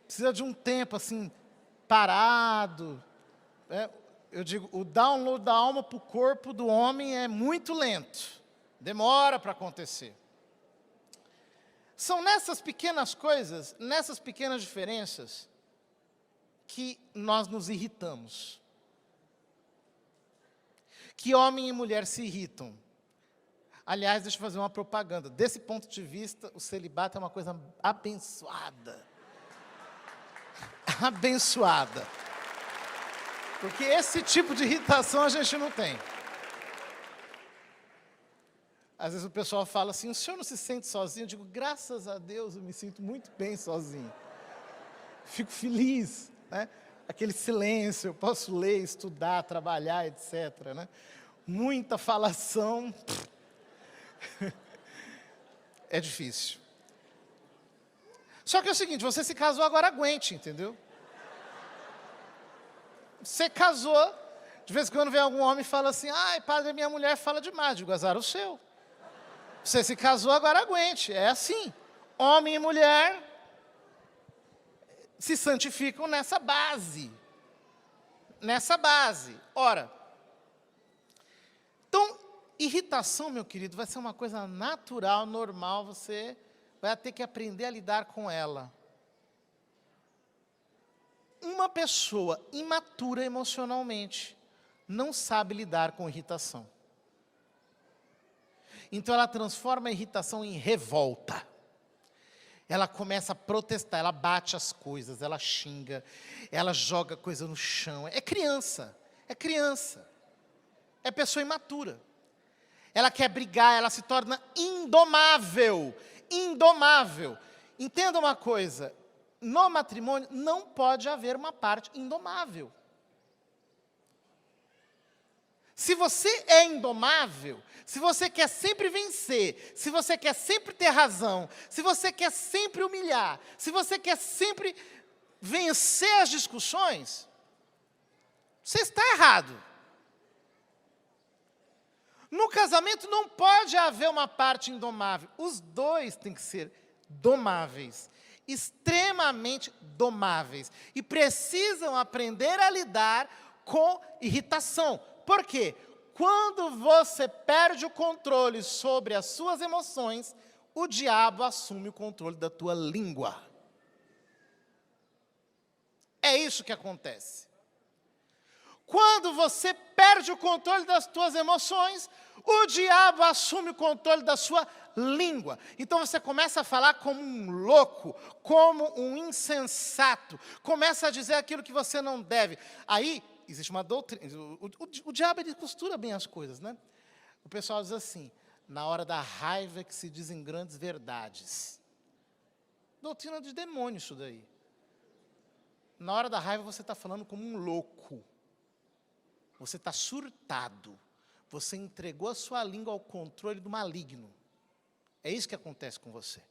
Precisa de um tempo, assim, parado. Né? Eu digo, o download da alma para o corpo do homem é muito lento. Demora para acontecer. São nessas pequenas coisas, nessas pequenas diferenças, que nós nos irritamos. Que homem e mulher se irritam. Aliás, deixa eu fazer uma propaganda. Desse ponto de vista, o celibato é uma coisa abençoada. Abençoada. Porque esse tipo de irritação a gente não tem. Às vezes o pessoal fala assim, o senhor não se sente sozinho? Eu digo, graças a Deus, eu me sinto muito bem sozinho. Fico feliz. Né? Aquele silêncio, eu posso ler, estudar, trabalhar, etc. Né? Muita falação, é difícil. Só que é o seguinte, você se casou, agora aguente, entendeu? Você casou, de vez em quando vem algum homem e fala assim, ai, padre, minha mulher fala demais. Eu digo, azar o seu. Você se casou, agora aguente. É assim. Homem e mulher se santificam nessa base. Nessa base. Ora, então, irritação, meu querido, vai ser uma coisa natural, normal, você vai ter que aprender a lidar com ela. Uma pessoa imatura emocionalmente não sabe lidar com irritação. Então ela transforma a irritação em revolta. Ela começa a protestar, ela bate as coisas, ela xinga, ela joga coisa no chão. É criança, é criança. É pessoa imatura. ela quer brigar, ela se torna indomável. Indomável. Entenda uma coisa, no matrimônio não pode haver uma parte indomável. Se você é indomável, se você quer sempre vencer, se você quer sempre ter razão, se você quer sempre humilhar, se você quer sempre vencer as discussões, você está errado. No casamento não pode haver uma parte indomável. Os dois têm que ser domáveis, extremamente domáveis. E precisam aprender a lidar com irritação. Por quê? Quando você perde o controle sobre as suas emoções, o diabo assume o controle da tua língua. É isso que acontece. Quando você perde o controle das tuas emoções, o diabo assume o controle da sua língua. Então você começa a falar como um louco, como um insensato. Começa a dizer aquilo que você não deve. Aí, existe uma doutrina. O diabo, ele costura bem as coisas, né? O pessoal diz assim, na hora da raiva é que se dizem grandes verdades. Doutrina de demônio isso daí. Na hora da raiva você está falando como um louco. Você está surtado. Você entregou a sua língua ao controle do maligno. É isso que acontece com você.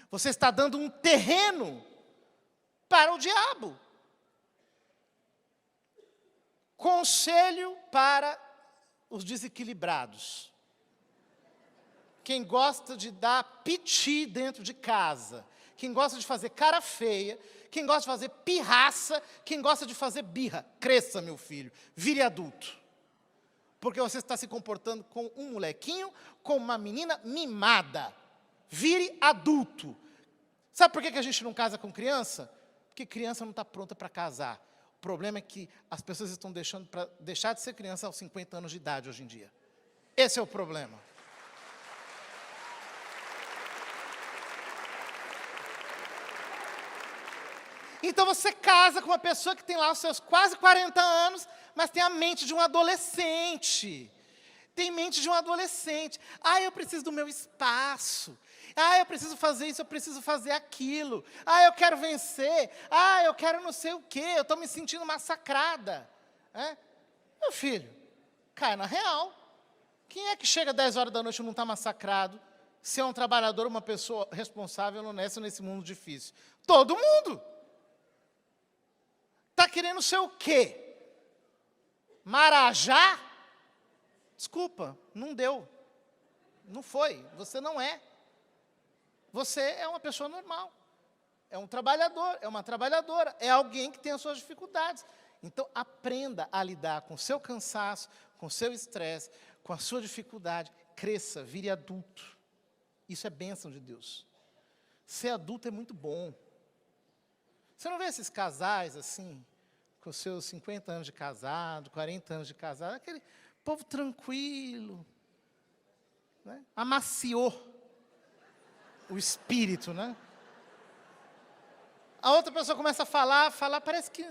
Você está dando um terreno para o diabo. Conselho para os desequilibrados. Quem gosta de dar piti dentro de casa, quem gosta de fazer cara feia, quem gosta de fazer pirraça, quem gosta de fazer birra, cresça, meu filho, vire adulto. Porque você está se comportando com um molequinho, com uma menina mimada. Vire adulto. Sabe por que a gente não casa com criança? Porque criança não está pronta para casar. O problema é que as pessoas estão deixando para deixar de ser criança aos 50 anos de idade hoje em dia. Esse é o problema. Então você casa com uma pessoa que tem lá os seus quase 40 anos, mas tem a mente de um adolescente. Tem mente de um adolescente. Ah, eu preciso do meu espaço. Ah, eu preciso fazer isso, eu preciso fazer aquilo. Ah, eu quero vencer. Ah, eu quero não sei o quê. Eu estou me sentindo massacrada. É? Meu filho, cai na real. Quem é que chega às 10 horas da noite e não está massacrado? Se é um trabalhador, uma pessoa responsável, honesta nesse mundo difícil? Todo mundo. Está querendo ser o quê? Marajá? Desculpa, não deu. Não foi, você não é. Você é uma pessoa normal. É um trabalhador, é uma trabalhadora. É alguém que tem as suas dificuldades. Então, aprenda a lidar com o seu cansaço, com o seu estresse, com a sua dificuldade. Cresça, vire adulto. Isso é bênção de Deus. Ser adulto é muito bom. Você não vê esses casais assim, com os seus 50 anos de casado, 40 anos de casado, aquele povo tranquilo, né? Amaciou o espírito, né? A outra pessoa começa a falar, parece que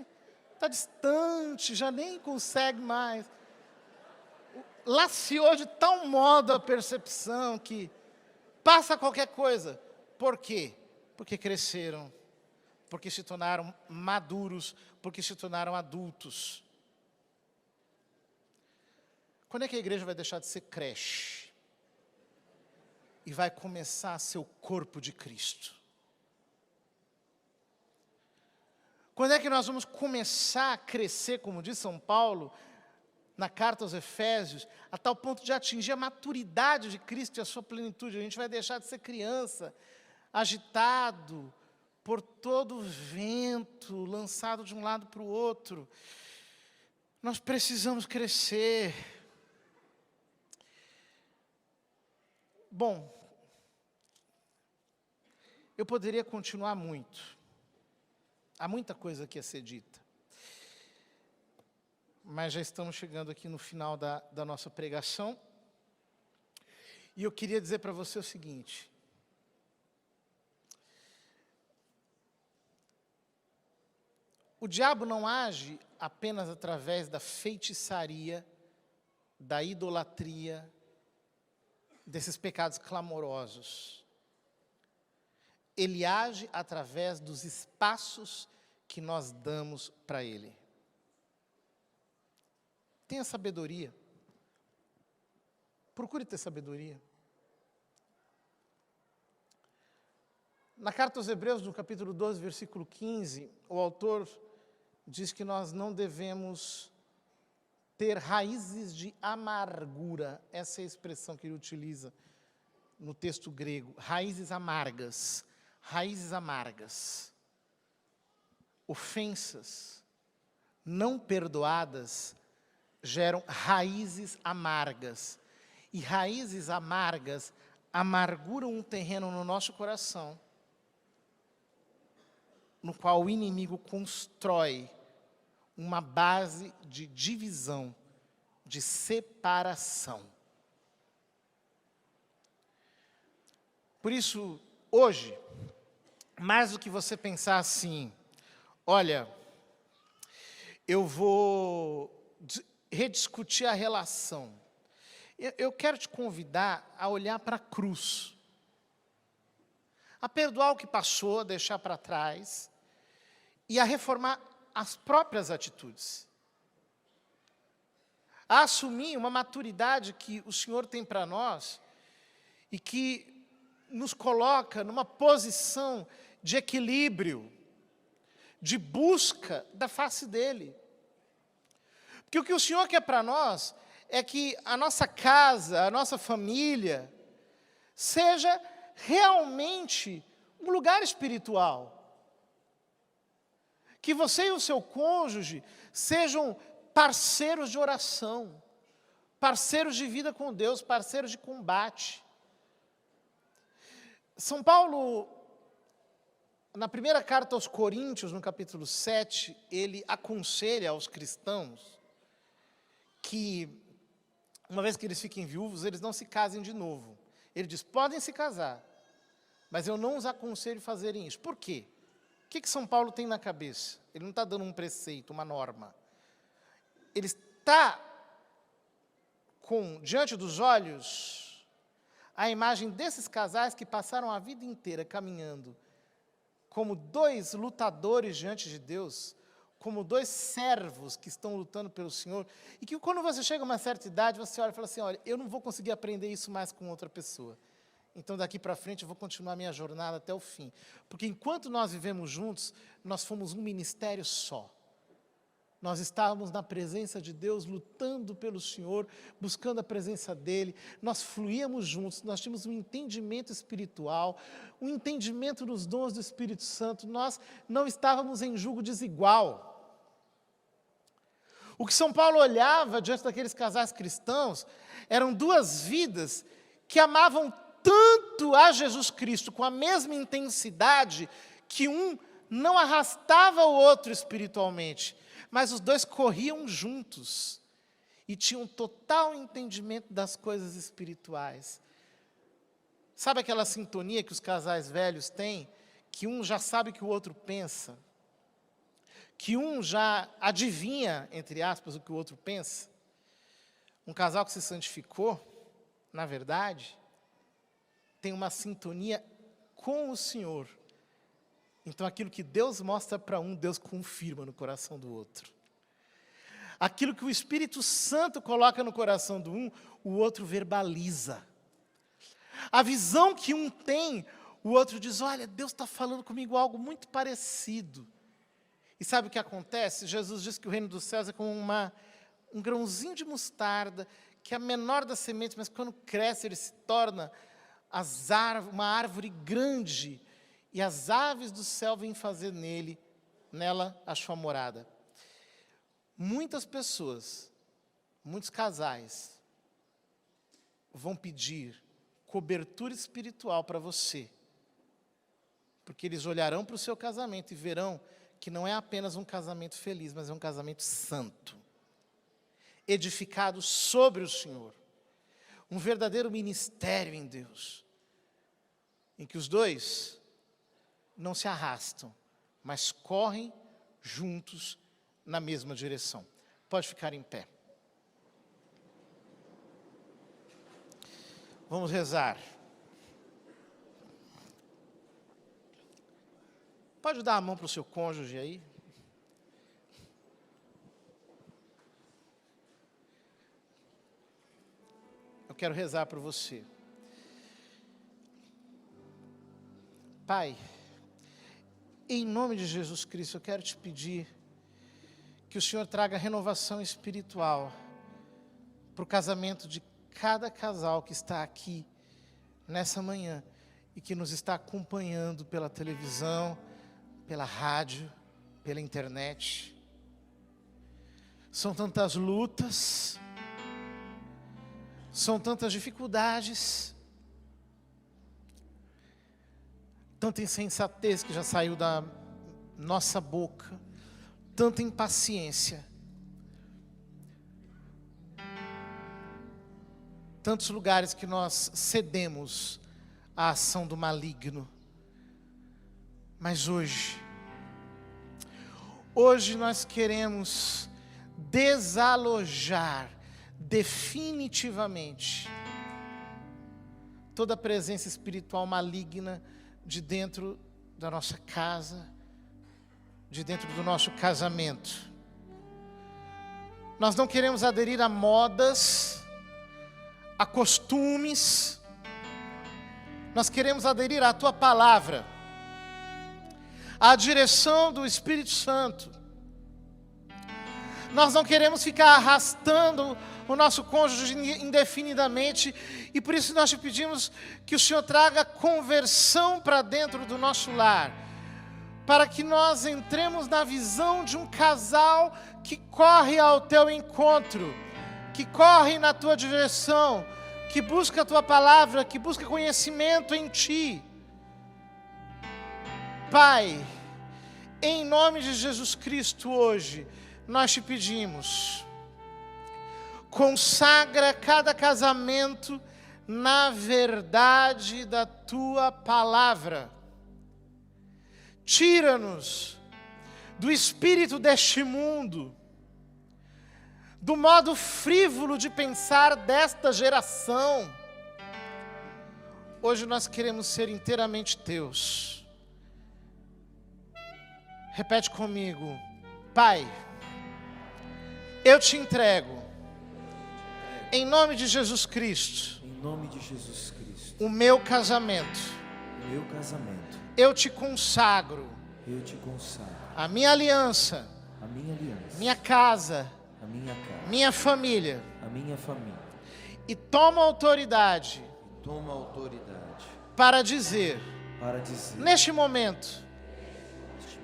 está distante, já nem consegue mais. Laciou de tal modo a percepção que passa qualquer coisa. Por quê? Porque cresceram, porque se tornaram maduros, porque se tornaram adultos. Quando é que a igreja vai deixar de ser creche? E vai começar a ser o corpo de Cristo? Quando é que nós vamos começar a crescer, como diz São Paulo, na carta aos Efésios, a tal ponto de atingir a maturidade de Cristo e a sua plenitude? A gente vai deixar de ser criança, agitado por todo o vento, lançado de um lado para o outro. Nós precisamos crescer. Bom, eu poderia continuar muito. Há muita coisa aqui a ser dita. Mas já estamos chegando aqui no final da nossa pregação. E eu queria dizer para você o seguinte. O diabo não age apenas através da feitiçaria da idolatria, desses pecados clamorosos. Ele age através dos espaços que nós damos para Ele. Tenha sabedoria. Procure ter sabedoria. Na carta aos Hebreus, no capítulo 12, versículo 15, o autor diz que nós não devemos ter raízes de amargura. Essa é a expressão que ele utiliza no texto grego. Raízes amargas. Raízes amargas. Ofensas não perdoadas geram raízes amargas. E raízes amargas amarguram um terreno no nosso coração, no qual o inimigo constrói uma base de divisão, de separação. Por isso, hoje, mais do que você pensar assim, olha, eu vou rediscutir a relação. Eu quero te convidar a olhar para a cruz, a perdoar o que passou, a deixar para trás, e a reformar as próprias atitudes. A assumir uma maturidade que o Senhor tem para nós, e que nos coloca numa posição de equilíbrio, de busca da face dEle. Porque o que o Senhor quer para nós é que a nossa casa, a nossa família, seja realmente um lugar espiritual. Que você e o seu cônjuge sejam parceiros de oração, parceiros de vida com Deus, parceiros de combate. São Paulo, na primeira carta aos Coríntios, no capítulo 7, ele aconselha aos cristãos que, uma vez que eles fiquem viúvos, eles não se casem de novo. Ele diz, podem se casar, mas eu não os aconselho a fazerem isso. Por quê? O que São Paulo tem na cabeça? Ele não está dando um preceito, uma norma. Ele está com, diante dos olhos, a imagem desses casais que passaram a vida inteira caminhando como dois lutadores diante de Deus, como dois servos que estão lutando pelo Senhor, e que quando você chega a uma certa idade, você olha e fala assim, olha, eu não vou conseguir aprender isso mais com outra pessoa. Então, daqui para frente, eu vou continuar minha jornada até o fim. Porque enquanto nós vivemos juntos, nós fomos um ministério só. Nós estávamos na presença de Deus, lutando pelo Senhor, buscando a presença dEle. Nós fluíamos juntos, nós tínhamos um entendimento espiritual, um entendimento dos dons do Espírito Santo. Nós não estávamos em julgo desigual. O que São Paulo olhava diante daqueles casais cristãos eram duas vidas que amavam tanto a Jesus Cristo, com a mesma intensidade, que um não arrastava o outro espiritualmente, mas os dois corriam juntos e tinham total entendimento das coisas espirituais. Sabe aquela sintonia que os casais velhos têm? Que um já sabe o que o outro pensa, que um já adivinha, entre aspas, o que o outro pensa. Um casal que se santificou, na verdade, tem uma sintonia com o Senhor. Então, aquilo que Deus mostra para um, Deus confirma no coração do outro. Aquilo que o Espírito Santo coloca no coração do um, o outro verbaliza. A visão que um tem, o outro diz, olha, Deus está falando comigo algo muito parecido. E sabe o que acontece? Jesus diz que o reino dos céus é como um grãozinho de mostarda, que é a menor das sementes, mas quando cresce ele se torna uma árvore grande, e as aves do céu vêm fazer nela a sua morada. Muitas pessoas, muitos casais, vão pedir cobertura espiritual para você, porque eles olharão para o seu casamento e verão que não é apenas um casamento feliz, mas é um casamento santo, edificado sobre o Senhor, um verdadeiro ministério em Deus, em que os dois não se arrastam, mas correm juntos na mesma direção. Pode ficar em pé. Vamos rezar. Pode dar a mão para o seu cônjuge aí? Eu quero rezar por você. Pai, em nome de Jesus Cristo, eu quero te pedir que o Senhor traga renovação espiritual para o casamento de cada casal que está aqui nessa manhã e que nos está acompanhando pela televisão, pela rádio, pela internet. São tantas lutas, são tantas dificuldades, tanta insensatez que já saiu da nossa boca, tanta impaciência, tantos lugares que nós cedemos à ação do maligno. Mas hoje nós queremos desalojar definitivamente toda a presença espiritual maligna de dentro da nossa casa, de dentro do nosso casamento. Nós não queremos aderir a modas, a costumes. Nós queremos aderir à Tua palavra, à direção do Espírito Santo. Nós não queremos ficar arrastando o nosso cônjuge indefinidamente, e por isso nós te pedimos que o Senhor traga conversão para dentro do nosso lar, para que nós entremos na visão de um casal que corre ao Teu encontro, que corre na Tua direção, que busca a Tua palavra, que busca conhecimento em Ti. Pai, em nome de Jesus Cristo hoje, nós te pedimos, consagra cada casamento na verdade da Tua palavra. Tira-nos do espírito deste mundo, do modo frívolo de pensar desta geração. Hoje nós queremos ser inteiramente Teus. Repete comigo: Pai, eu te entrego, em nome de Jesus Cristo, o meu casamento. Eu te consagro, a minha aliança, minha casa, minha família, e toma autoridade para dizer, neste momento,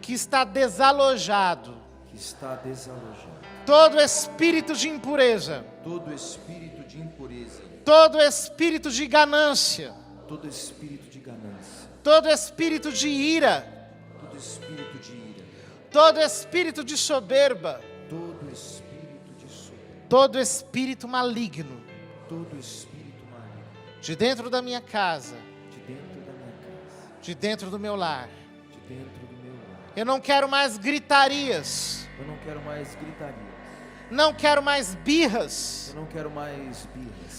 que está desalojado todo espírito de impureza, todo espírito de ganância, todo espírito de ira, todo espírito de soberba, todo espírito maligno, de dentro da minha casa, de dentro do meu lar. Eu não quero mais gritarias. Não quero mais birras.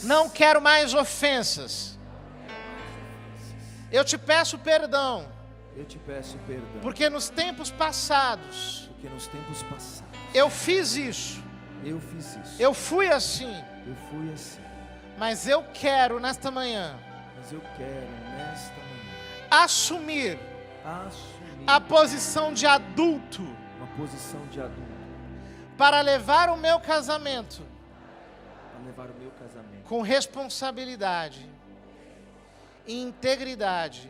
Não quero mais ofensas. Eu te peço perdão. Porque nos tempos passados eu fiz isso. Eu fui assim. Mas eu quero nesta manhã assumir a posição de adulto, para levar o meu casamento com responsabilidade e integridade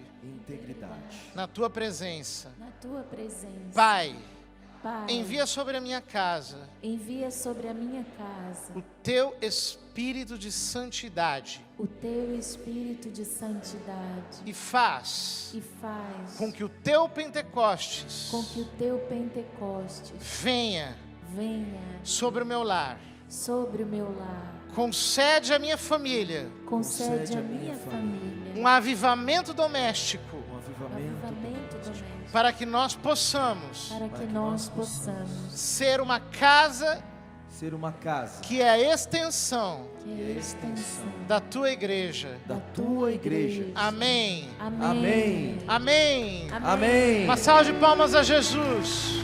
na Tua presença. Pai, envia sobre a minha casa o Teu Espírito de santidade. E faz com que o Teu Pentecostes venha sobre o meu lar. Concede à minha família um avivamento doméstico, para que nós possamos ser uma casa ser uma casa que é a extensão que é a extensão da tua igreja. da tua igreja. Amém. Amém. Amém. Amém. Uma salva de palmas a Jesus.